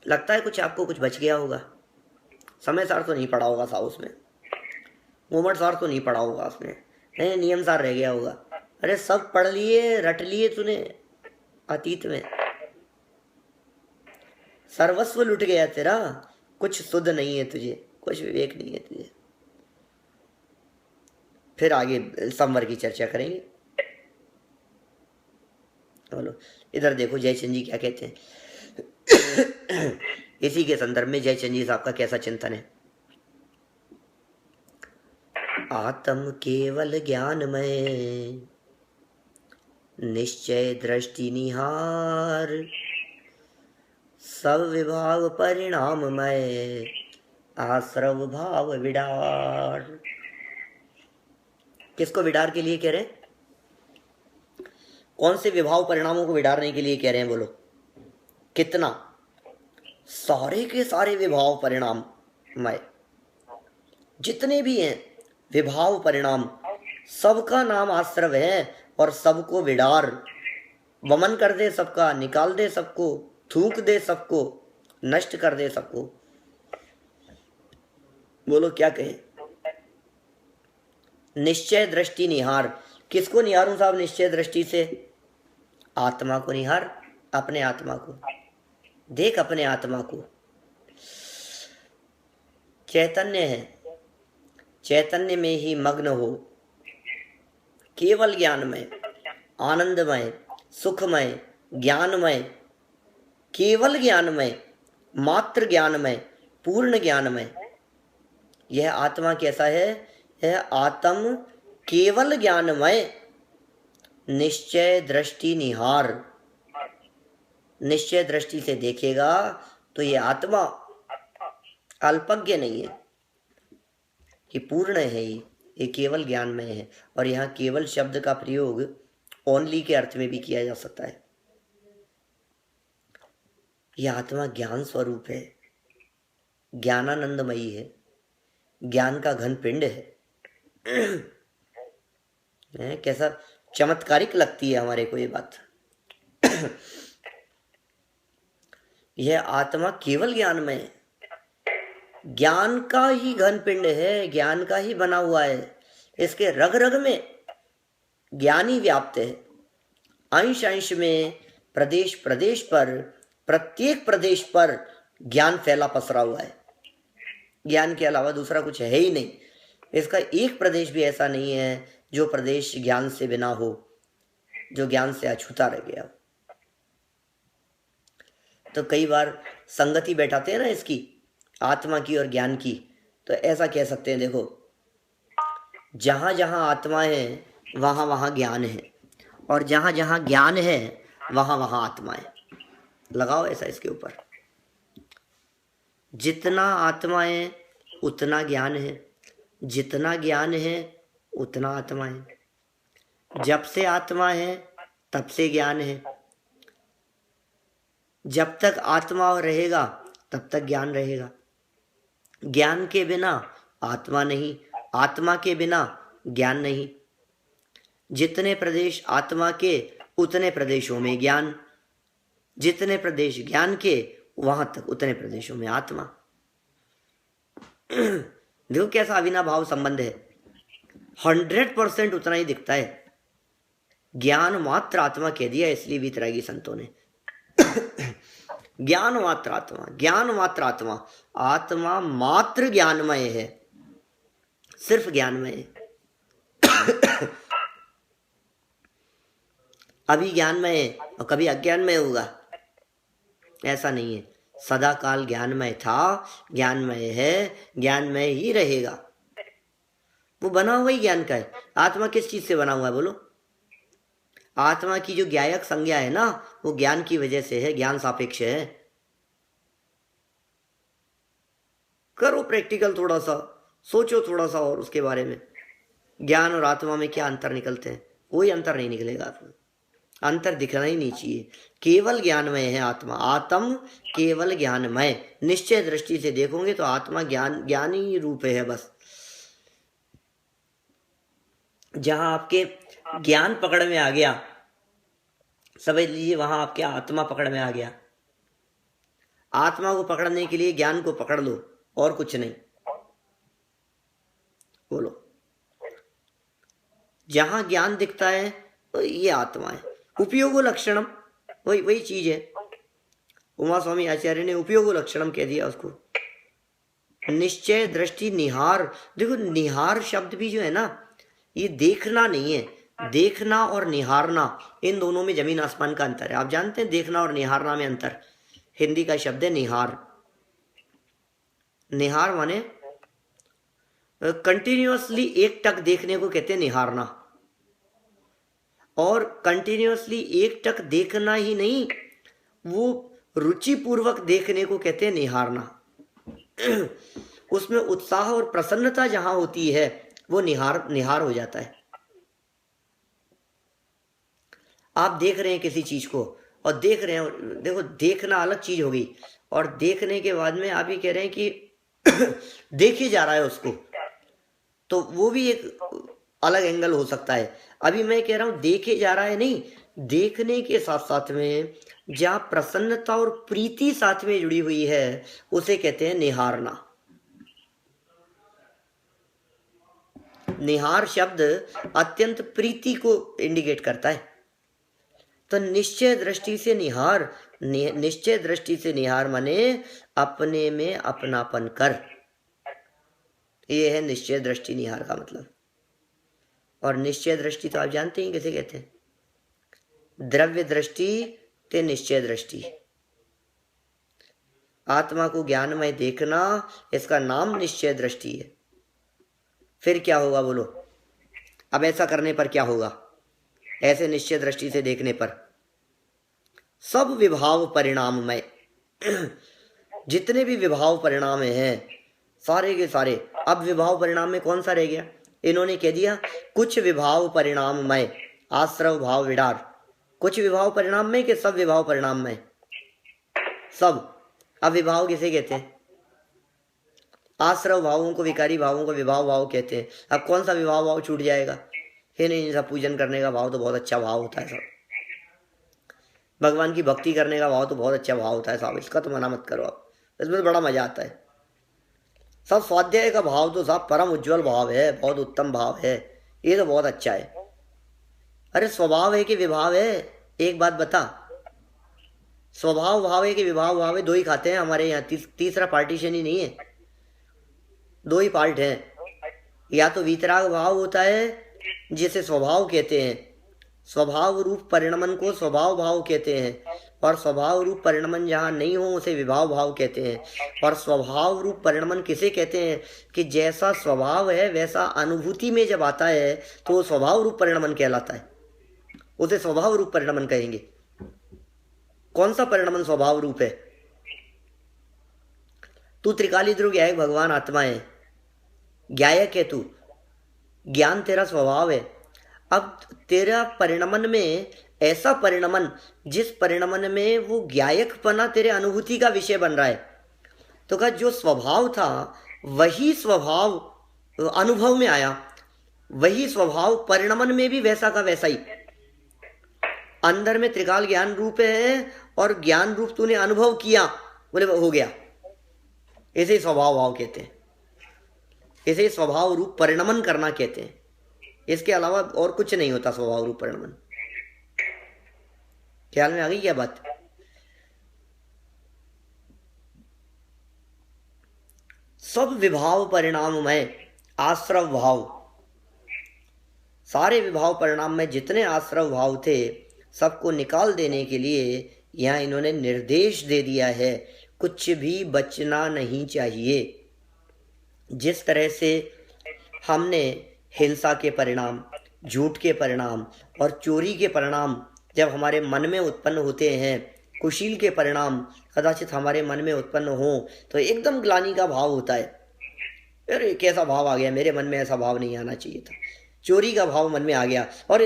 लगता है कुछ आपको कुछ बच गया होगा। समय सार तो नहीं पढ़ा होगा साहब उसमें, मोमट सार तो नहीं पढ़ा होगा उसमें, नहीं नियम सार रह गया होगा। अरे सब पढ़ लिए, रट लिए तूने अतीत में, सर्वस्व लुट गया तेरा, कुछ शुद्ध नहीं है तुझे, कुछ विवेक नहीं है तुझे। फिर आगे संवर की चर्चा करेंगे। बोलो, इधर देखो जयचंद जी क्या कहते हैं। इसी के संदर्भ में जयचंद जी साहब का कैसा चिंतन है। आत्म केवल ज्ञानमय, निश्चय दृष्टि निहार, सब विभाव परिणाममय, आश्रव भाव विडार। किसको विडार के लिए कह रहे हैं? कौन से विभाव परिणामों को विडारने के लिए कह रहे हैं? बोलो कितना? सारे के सारे विभाव परिणाम मय, जितने भी हैं विभाव परिणाम, सबका नाम आश्रव है, और सबको विडार, वमन कर दे सबका, निकाल दे सबको, थूक दे सबको, नष्ट कर दे सबको। बोलो क्या कहे? निश्चय दृष्टि निहार, किसको निहारूं साहब निश्चय दृष्टि से? आत्मा को निहार, अपने आत्मा को देख, अपने आत्मा को। चैतन्य है, चैतन्य में ही मग्न हो, केवल ज्ञानमय, आनंदमय, सुखमय, ज्ञानमय, केवल ज्ञानमय, मात्र ज्ञानमय, पूर्ण ज्ञानमय। यह आत्मा कैसा है? यह आत्म केवल ज्ञानमय, निश्चय दृष्टि निहार। निश्चय दृष्टि से देखेगा तो ये आत्मा अल्पज्ञ नहीं है, ये पूर्ण है, ये केवल ज्ञानमय है। और यहाँ केवल शब्द का प्रयोग ओनली के अर्थ में भी किया जा सकता है। यह आत्मा ज्ञान स्वरूप है, ज्ञानानंदमयी है, ज्ञान का घन पिंड है। कैसा चमत्कारिक लगती है हमारे को ये बात। यह आत्मा केवल ज्ञानमय है, ज्ञान का ही घन पिंड है, ज्ञान का ही बना हुआ है। इसके रग रग में ज्ञान ही व्याप्त है, अंश अंश में, प्रदेश प्रदेश पर, प्रत्येक प्रदेश पर ज्ञान फैला पसरा हुआ है। ज्ञान के अलावा दूसरा कुछ है ही नहीं। इसका एक प्रदेश भी ऐसा नहीं है जो प्रदेश ज्ञान से बिना हो, जो ज्ञान से अछूता रह गया। तो कई बार संगति बैठाते हैं ना इसकी, आत्मा की और ज्ञान की, तो ऐसा कह सकते हैं, देखो जहाँ जहाँ आत्मा है वहाँ वहाँ ज्ञान है, और जहाँ जहाँ ज्ञान है वहाँ वहाँ आत्मा है। लगाओ ऐसा इसके ऊपर। जितना आत्मा है उतना ज्ञान है, जितना ज्ञान है उतना आत्मा है। जब से आत्मा है तब से ज्ञान है। जब तक आत्मा रहेगा तब तक ज्ञान रहेगा। ज्ञान के बिना आत्मा नहीं, आत्मा के बिना ज्ञान नहीं। जितने प्रदेश आत्मा के उतने प्रदेशों में ज्ञान, जितने प्रदेश ज्ञान के वहां तक उतने प्रदेशों में आत्मा। देखो कैसा अविनाभाव संबंध है। 100% उतना ही दिखता है। ज्ञान मात्र आत्मा कह दिया इसलिए वीतरागी संतों ने। ज्ञान मात्र आत्मा, ज्ञान मात्र आत्मा, आत्मा मात्र ज्ञानमय है, सिर्फ ज्ञानमय है। अभी ज्ञानमय है और कभी अज्ञानमय होगा, ऐसा नहीं है। सदा काल ज्ञानमय था, ज्ञानमय है, ज्ञानमय ही रहेगा। वो बना हुआ ही ज्ञान का है। आत्मा किस चीज से बना हुआ है बोलो? आत्मा की जो ज्ञायक संज्ञा है ना, वो ज्ञान की वजह से है, ज्ञान सापेक्ष है। करो प्रैक्टिकल, थोड़ा सा सोचो थोड़ा सा और उसके बारे में। ज्ञान और आत्मा में क्या अंतर निकलते हैं? कोई अंतर नहीं निकलेगा आपको, अंतर दिखना ही नहीं चाहिए। केवल ज्ञानमय है आत्मा, आत्म केवल ज्ञानमय। निश्चय दृष्टि से देखोगे तो आत्मा ज्ञान ही रूप है बस। जहां आपके ज्ञान पकड़ में आ गया, समझ लीजिए वहां आपके आत्मा पकड़ में आ गया। आत्मा को पकड़ने के लिए ज्ञान को पकड़ लो और कुछ नहीं। बोलो, जहां ज्ञान दिखता है तो ये आत्मा है। उपयोगो लक्षणम, वही चीज है। उमा स्वामी आचार्य ने उपयोगो लक्षणम कह दिया उसको। निश्चय दृष्टि निहार, देखो निहार शब्द भी जो है ना, ये देखना नहीं है। देखना और निहारना, इन दोनों में जमीन आसमान का अंतर है। आप जानते हैं देखना और निहारना में अंतर? हिंदी का शब्द है निहार। निहार माने कंटिन्यूअसली एक टक देखने को कहते हैं निहारना। और कंटिन्यूअसली एक टक देखना ही नहीं, वो रुचिपूर्वक देखने को कहते हैं निहारना। उसमें उत्साह और प्रसन्नता जहां होती है वो निहार हो जाता है। आप देख रहे हैं किसी चीज को और देख रहे हैं, देखो देखना अलग चीज होगी, और देखने के बाद में आप ही कह रहे हैं कि देखे जा रहा है उसको, तो वो भी एक अलग एंगल हो सकता है। अभी मैं कह रहा हूं देखे जा रहा है नहीं, देखने के साथ साथ में जहां प्रसन्नता और प्रीति साथ में जुड़ी हुई है उसे कहते हैं निहारना। निहार शब्द अत्यंत प्रीति को इंडिकेट करता है। तो निश्चय दृष्टि से निहार, निश्चय दृष्टि से निहार माने अपने में अपनापन कर, ये है निश्चय दृष्टि निहार का मतलब। और निश्चय दृष्टि तो आप जानते हैं किसे कहते हैं? द्रव्य दृष्टि ते निश्चय दृष्टि। आत्मा को ज्ञानमय देखना, इसका नाम निश्चय दृष्टि है। फिर क्या होगा बोलो? अब ऐसा करने पर क्या होगा? ऐसे निश्चय दृष्टि से देखने पर सब विभाव परिणाममय, जितने भी विभाव परिणाम हैं सारे के सारे। अब विभाव परिणाम में कौन सा रह गया? इन्होंने कह दिया कुछ विभाव परिणाममय, आश्रव भाव विडार। कुछ विभाव परिणाम में कि सब विभाव परिणाम में? सब। अब विभाव किसे कहते हैं? आश्रव भावों को, विकारी भावों को विभाव भाव कहते हैं। अब कौन सा विभाव भाव छूट जाएगा? हे नहीं, सब पूजन करने का भाव तो बहुत अच्छा भाव होता है साहब, भगवान की भक्ति करने का भाव तो बहुत अच्छा भाव होता है साहब, इसका तो मना मत करो आप, इसमें तो बड़ा मजा आता है सब। स्वाध्याय का भाव तो साहब परम उज्ज्वल भाव है, बहुत उत्तम भाव है, ये तो बहुत अच्छा है। अरे स्वभाव है कि विभाव है? एक बात बता, स्वभाव भाव है कि विभाव भाव है? दो ही खाते हैं हमारे यहाँ, तीसरा पार्टीशन ही नहीं है, दो ही पार्ट हैं। या तो वीतराग भाव होता है जिसे स्वभाव कहते हैं, स्वभाव रूप परिणमन को स्वभाव भाव कहते हैं, और स्वभाव रूप परिणमन जहाँ नहीं हो उसे विभाव भाव कहते हैं। और स्वभाव रूप परिणमन किसे कहते हैं? कि जैसा स्वभाव है वैसा अनुभूति में जब आता है तो वो स्वभाव रूप परिणमन कहलाता है, उसे स्वभाव रूप परिणमन कहेंगे। कौन सा परिणमन स्वभाव रूप है? तू त्रिकाली ध्रुव ज्ञायक भगवान आत्मा है, ज्ञायक है तू, ज्ञान तेरा स्वभाव है। अब तेरा परिणमन में ऐसा परिणमन जिस परिणमन में वो ज्ञायकपना तेरे अनुभूति का विषय बन रहा है। तो कहा जो स्वभाव था वही स्वभाव अनुभव में आया, वही स्वभाव परिणमन में भी वैसा का वैसा ही। अंदर में त्रिकाल ज्ञान रूप है और ज्ञान रूप तूने अनुभव किया, बोले हो गया। इसे स्वभाव भाव कहते हैं, इसे स्वभाव रूप परिणमन करना कहते हैं। इसके अलावा और कुछ नहीं होता स्वभाव रूप परिणमन। ख्याल में आ गई क्या बात? सब विभाव परिणाममय आश्रव भाव, सारे विभाव परिणाम में जितने आश्रव भाव थे सबको निकाल देने के लिए यहाँ इन्होंने निर्देश दे दिया है, कुछ भी बचना नहीं चाहिए। जिस तरह से हमने हिंसा के परिणाम, झूठ के परिणाम और चोरी के परिणाम जब हमारे मन में उत्पन्न होते हैं, कुशील के परिणाम कदाचित हमारे मन में उत्पन्न हो तो एकदम ग्लानि का भाव होता है, अरे कैसा भाव आ गया, मेरे मन में ऐसा भाव नहीं आना चाहिए था। चोरी का भाव मन में आ गया और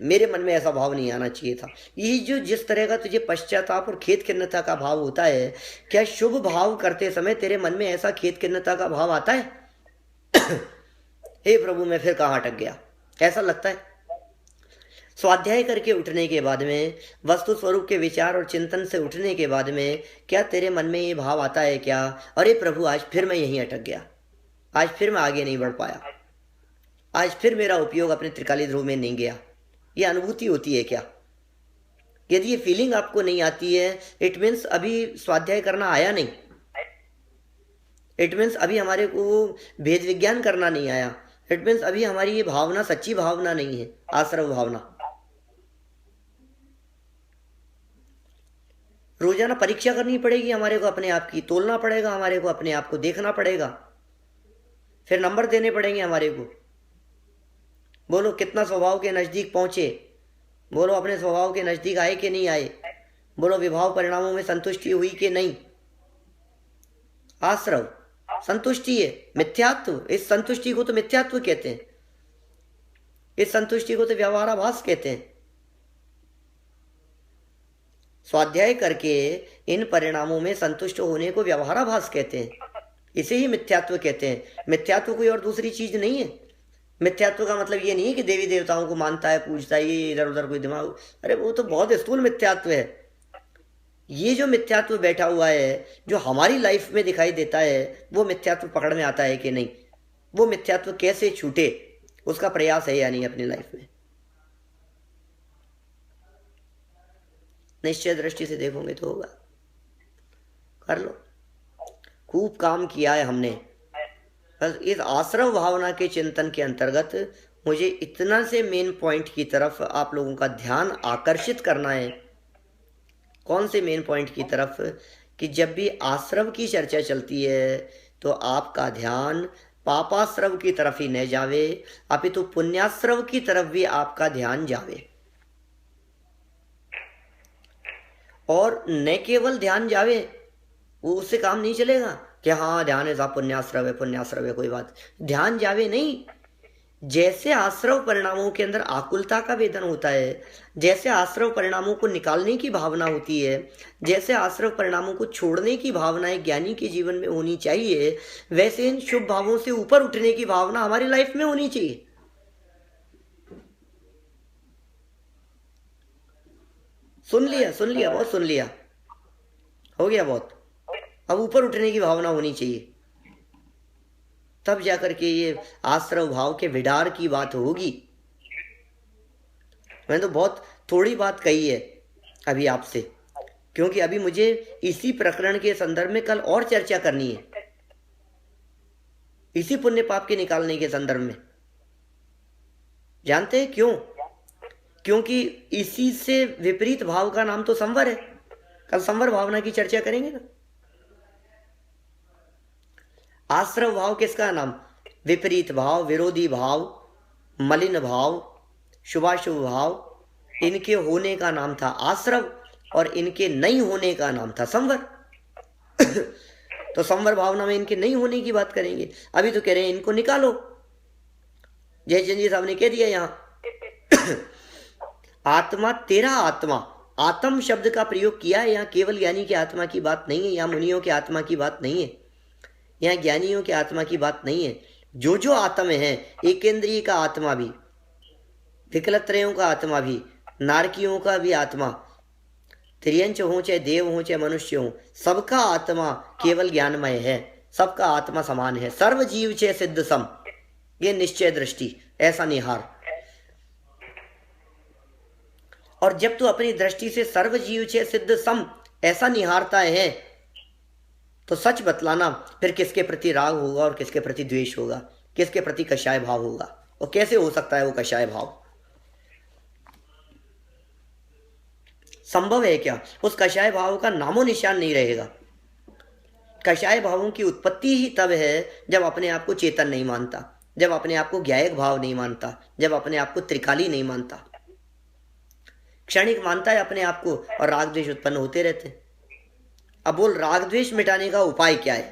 मेरे मन में ऐसा भाव नहीं आना चाहिए था। ये जो जिस तरह का तुझे पश्चाताप और खेद खिन्नता का भाव होता है, क्या शुभ भाव करते समय तेरे मन में ऐसा खेद खिन्नता का भाव आता है? हे प्रभु मैं फिर कहाँ अटक गया, ऐसा लगता है? स्वाध्याय करके उठने के बाद में, वस्तु स्वरूप के विचार और चिंतन से उठने के बाद में क्या तेरे मन में ये भाव आता है क्या, अरे प्रभु आज फिर मैं यहीं अटक गया, आज फिर मैं आगे नहीं बढ़ पाया, आज फिर मेरा उपयोग अपने त्रिकाली ध्रुव में नहीं गया? ये अनुभूति होती है क्या? यदि ये फीलिंग आपको नहीं आती है, इट मीन्स अभी स्वाध्याय करना आया नहीं, इट मीन्स अभी हमारे को भेद विज्ञान करना नहीं आया, इट मीन्स अभी हमारी ये भावना सच्ची भावना नहीं है, आश्रव भावना। रोजाना परीक्षा करनी पड़ेगी हमारे को अपने आप की, तोलना पड़ेगा हमारे को, अपने आप को देखना पड़ेगा, फिर नंबर देने पड़ेंगे हमारे को। बोलो कितना स्वभाव के नजदीक पहुंचे, बोलो अपने स्वभाव के नजदीक आए कि नहीं आए, बोलो विभाव परिणामों में संतुष्टि हुई कि नहीं। आश्रव संतुष्टि है, मिथ्यात्व, इस संतुष्टि को तो मिथ्यात्व कहते हैं, इस संतुष्टि को तो व्यवहाराभास कहते हैं। स्वाध्याय करके इन परिणामों में संतुष्ट होने को व्यवहाराभास कहते हैं, इसे ही मिथ्यात्व कहते हैं। मिथ्यात्व कोई और दूसरी चीज नहीं है। मिथ्यात्व का मतलब ये नहीं है कि देवी देवताओं को मानता है, पूजता है, ये इधर उधर कोई दिमाग, अरे वो तो बहुत स्थूल मिथ्यात्व है। ये जो मिथ्यात्व बैठा हुआ है, जो हमारी लाइफ में दिखाई देता है, वो मिथ्यात्व पकड़ में आता है कि नहीं, वो मिथ्यात्व कैसे छूटे, उसका प्रयास है या नहीं अपनी लाइफ में। निश्चय दृष्टि से देखोगे तो होगा। कर लो, खूब काम किया है हमने। बस इस आश्रव भावना के चिंतन के अंतर्गत मुझे इतना से मेन पॉइंट की तरफ आप लोगों का ध्यान आकर्षित करना है। कौन से मेन पॉइंट की तरफ? कि जब भी आश्रव की चर्चा चलती है तो आपका ध्यान पापाश्रव की तरफ ही न जावे, अपितु पुण्याश्रव की तरफ भी आपका ध्यान जावे। और न केवल ध्यान जावे, वो उससे काम नहीं चलेगा कि हाँ ध्यान है साहब, पुण्याश्रव है कोई बात, ध्यान जावे नहीं। जैसे आश्रव परिणामों के अंदर आकुलता का वेदन होता है, जैसे आश्रव परिणामों को निकालने की भावना होती है, जैसे आश्रव परिणामों को छोड़ने की भावना एक ज्ञानी के जीवन में होनी चाहिए, वैसे इन शुभ भावों से ऊपर उठने की भावना हमारी लाइफ में होनी चाहिए। सुन लिया, बहुत सुन लिया, हो गया बहुत। अब ऊपर उठने की भावना होनी चाहिए, तब जाकर के ये आश्रव भाव के विडार की बात होगी। मैंने तो बहुत थोड़ी बात कही है अभी आपसे, क्योंकि अभी मुझे इसी प्रकरण के संदर्भ में कल और चर्चा करनी है, इसी पुण्य पाप के निकालने के संदर्भ में। जानते हैं क्यों? क्योंकि इसी से विपरीत भाव का नाम तो संवर है। कल संवर भावना की चर्चा करेंगे ना। आश्रव भाव किसका नाम? विपरीत भाव, विरोधी भाव, मलिन भाव, शुभाशुभ भाव, इनके होने का नाम था आश्रव और इनके नहीं होने का नाम था संवर। तो संवर भावना में इनके नहीं होने की बात करेंगे। अभी तो कह रहे हैं इनको निकालो। जयचंद जी साहब ने कह दिया यहाँ आत्मा तेरा आत्मा, आत्म शब्द का प्रयोग किया है। यहाँ केवल ज्ञानी की आत्मा की बात नहीं है, यहाँ मुनियों की आत्मा की बात नहीं है, यहाँ ज्ञानियों की आत्मा की बात नहीं है। जो जो आत्म है, एकेंद्रिय का आत्मा भी, विकलत्रयों का आत्मा भी, नारकियों का भी आत्मा, त्रियंच हो चाहे देव हो चाहे मनुष्य हो, सबका आत्मा केवल ज्ञानमय है, सबका आत्मा समान है। सर्व जीव छे सिद्ध सम, ये निश्चय दृष्टि, ऐसा निहार। और जब तू अपनी दृष्टि से सर्व जीव छे सिद्ध सम ऐसा निहारता है, तो सच बतलाना फिर किसके प्रति राग होगा और किसके प्रति द्वेष होगा, किसके प्रति कषाय भाव होगा, और कैसे हो सकता है वो कषाय भाव? संभव है क्या? उस कषाय भाव का नामो निशान नहीं रहेगा। कषाय भावों की उत्पत्ति ही तब है जब अपने आप को चेतन नहीं मानता, जब अपने आप को ज्ञायक भाव नहीं मानता, जब अपने आप को त्रिकाली नहीं मानता। क्षणिक मानता है अपने आप को और राग द्वेष उत्पन्न होते रहते हैं। अब बोल, राग द्वेष मिटाने का उपाय क्या है?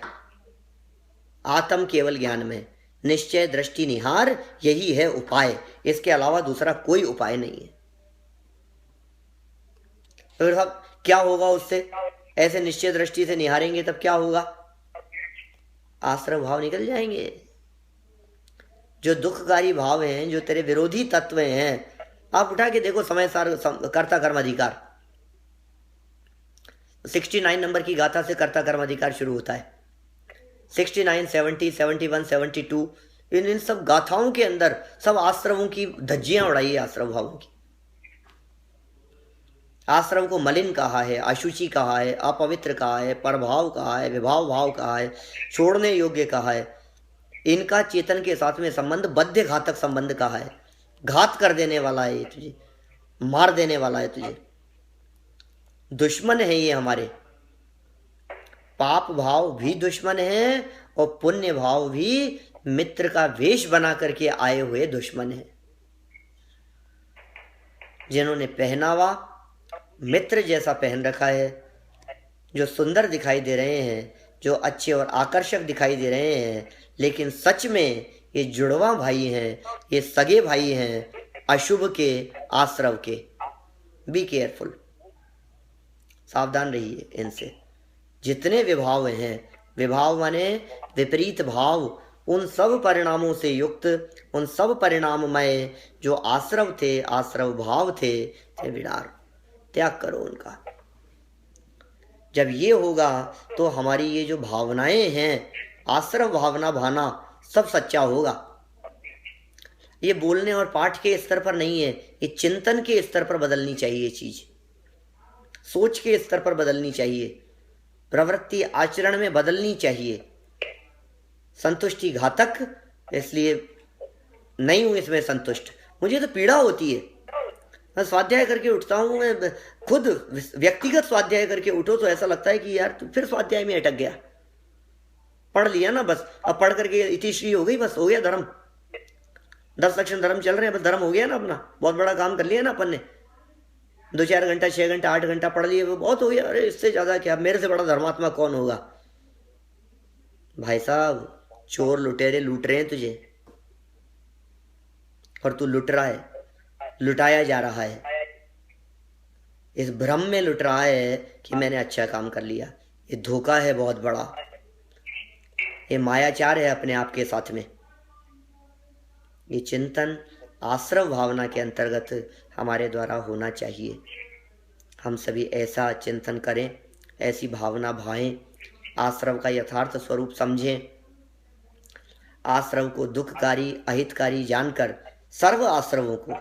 आत्म केवल ज्ञान में निश्चय दृष्टि निहार, यही है उपाय, इसके अलावा दूसरा कोई उपाय नहीं है। तो साहब क्या होगा उससे? ऐसे निश्चय दृष्टि से निहारेंगे तब क्या होगा? आश्रव भाव निकल जाएंगे। जो दुखकारी भाव हैं, जो तेरे विरोधी तत्व हैं, आप उठा के देखो। समय सार कर्ता कर्म अधिकार, 69 नंबर की गाथा से कर्ता कर्म अधिकार शुरू होता है। 69, 70, 71, 72, इन सब गाथाओं के अंदर सब आश्रवों की धज्जियां उड़ाई है, आश्रव भावों की। आश्रम को मलिन कहा है, अशुचि कहा है, अपवित्र कहा है, परभाव कहा है, विभाव भाव कहा है, छोड़ने योग्य कहा है। इनका चेतन के साथ में संबंध बद्ध घातक संबंध कहा है। घात कर देने वाला है ये तुझे, मार देने वाला है तुझे, दुश्मन है ये हमारे। पाप भाव भी दुश्मन है और पुण्य भाव भी मित्र का वेश बना करके आए हुए दुश्मन है। जिन्होंने पहनावा मित्र जैसा पहन रखा है, जो सुंदर दिखाई दे रहे हैं, जो अच्छे और आकर्षक दिखाई दे रहे हैं, लेकिन सच में ये जुड़वा भाई हैं, ये सगे भाई हैं, अशुभ के, आश्रव के। बी केयरफुल, सावधान रहिए इनसे। जितने विभाव हैं, विभाव माने विपरीत भाव, उन सब परिणामों से युक्त, उन सब परिणाममय जो आश्रव थे, आश्रव भाव थे विडार, त्याग करो उनका। जब ये होगा तो हमारी ये जो भावनाएं हैं, आश्रव भावना भाना, सब सच्चा होगा। ये बोलने और पाठ के स्तर पर नहीं है, ये चिंतन के स्तर पर बदलनी चाहिए चीज, सोच के स्तर पर बदलनी चाहिए, प्रवृत्ति आचरण में बदलनी चाहिए। संतुष्टि घातक, इसलिए नहीं हूं इसमें संतुष्ट। मुझे तो पीड़ा होती है। मैं स्वाध्याय करके उठता हूँ, मैं खुद व्यक्तिगत स्वाध्याय करके उठो तो ऐसा लगता है कि यार तू फिर स्वाध्याय में अटक गया। पढ़ लिया ना बस, अब पढ़ करके इतिश्री हो गई, बस हो गया धर्म। 10 लक्षण धर्म चल रहे हैं, बस धर्म हो गया ना अपना, बहुत बड़ा काम कर लिया ना अपन ने। 2-4 घंटा, 6 घंटा, 8 घंटा पढ़ लिए, वो बहुत हो गया। अरे इससे ज्यादा क्या, मेरे से बड़ा धर्मात्मा कौन होगा? भाई साहब, चोर लुटेरे लूट रहे हैं तुझे और तू लुट रहा है, लुटाया जा रहा है। इस भ्रम में लुट रहा है कि मैंने अच्छा काम कर लिया। ये धोखा है बहुत बड़ा, ये मायाचार है अपने आप के साथ में। ये चिंतन आश्रव भावना के अंतर्गत हमारे द्वारा होना चाहिए। हम सभी ऐसा चिंतन करें, ऐसी भावना भाएं, आश्रव का यथार्थ स्वरूप समझें। आश्रव को दुखकारी, अहितकारी जानकर सर्व आश्रवों को,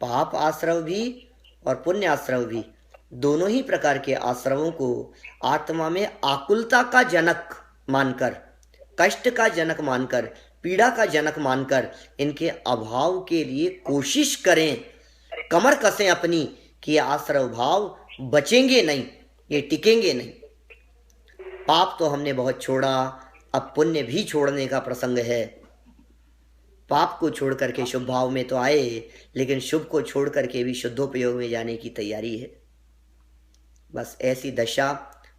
पाप आश्रव भी और पुण्य आश्रव भी, दोनों ही प्रकार के आश्रवों को आत्मा में आकुलता का जनक मानकर, कष्ट का जनक मानकर, पीड़ा का जनक मानकर, इनके अभाव के लिए कोशिश करें, कमर कसें अपनी कि ये आश्रव भाव बचेंगे नहीं, ये टिकेंगे नहीं। पाप तो हमने बहुत छोड़ा, अब पुण्य भी छोड़ने का प्रसंग है। पाप को छोड़ करके शुभ भाव में तो आए, लेकिन शुभ को छोड़ करके भी शुद्धोपयोग में जाने की तैयारी है। बस ऐसी दशा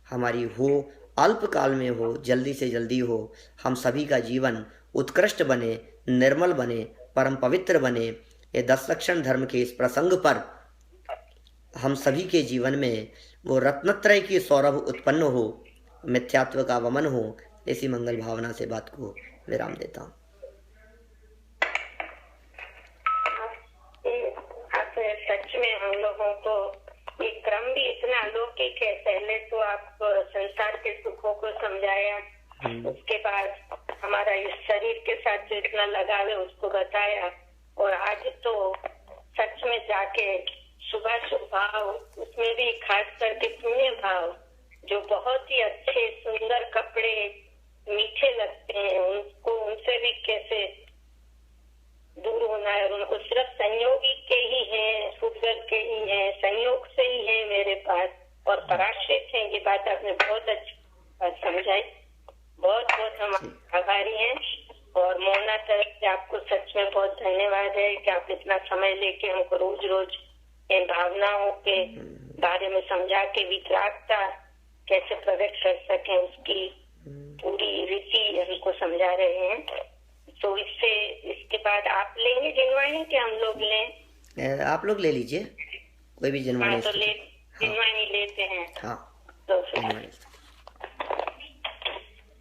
हमारी हो, अल्पकाल में हो, जल्दी से जल्दी हो, हम सभी का जीवन उत्कृष्ट बने, निर्मल बने, परम पवित्र बने, ये 10 लक्षण धर्म के इस प्रसंग पर हम सभी के जीवन में वो रत्नत्रय की सौरभ उत्पन्न हो, मिथ्यात्व का वमन हो, ऐसी मंगल भावना से बात को विराम देता हूँ। सच में हम लोगों को ये क्रम भी इतना अलौकिक है। पहले तो आप संसार के सुखों को समझाया, उसके बाद हमारा इस शरीर के साथ जो इतना लगाव है उसको बताया, और आज तो सच में जाके सुबह भाव, उसमें भी खास करके पुण्य भाव, जो बहुत ही अच्छे सुंदर कपड़े मीठे लगते हैं, उनको उनसे भी कैसे दूर होना है। उनको सिर्फ संयोगी के ही हैं, शुगर के ही हैं, संयोग से ही है मेरे पास, और पराश्रित है। ये बात आपने बहुत अच्छी समझाई, बहुत बहुत हम आभारी हैं। और मोना तरफ से आपको सच में बहुत धन्यवाद है कि आप इतना समय लेके हमको रोज रोज इन भावनाओं के बारे में समझा के वितरागता कैसे प्रकट कर सके उसकी पूरी रीति हमको समझा रहे हैं। तो इसके बाद आप लेंगे जिनवाणी कि हम लोग लें? आप लोग ले लीजिए, कोई भी जिनवाणी। हाँ, तो जिनवाणी लेते हैं। हाँ, तो जिनवाणी।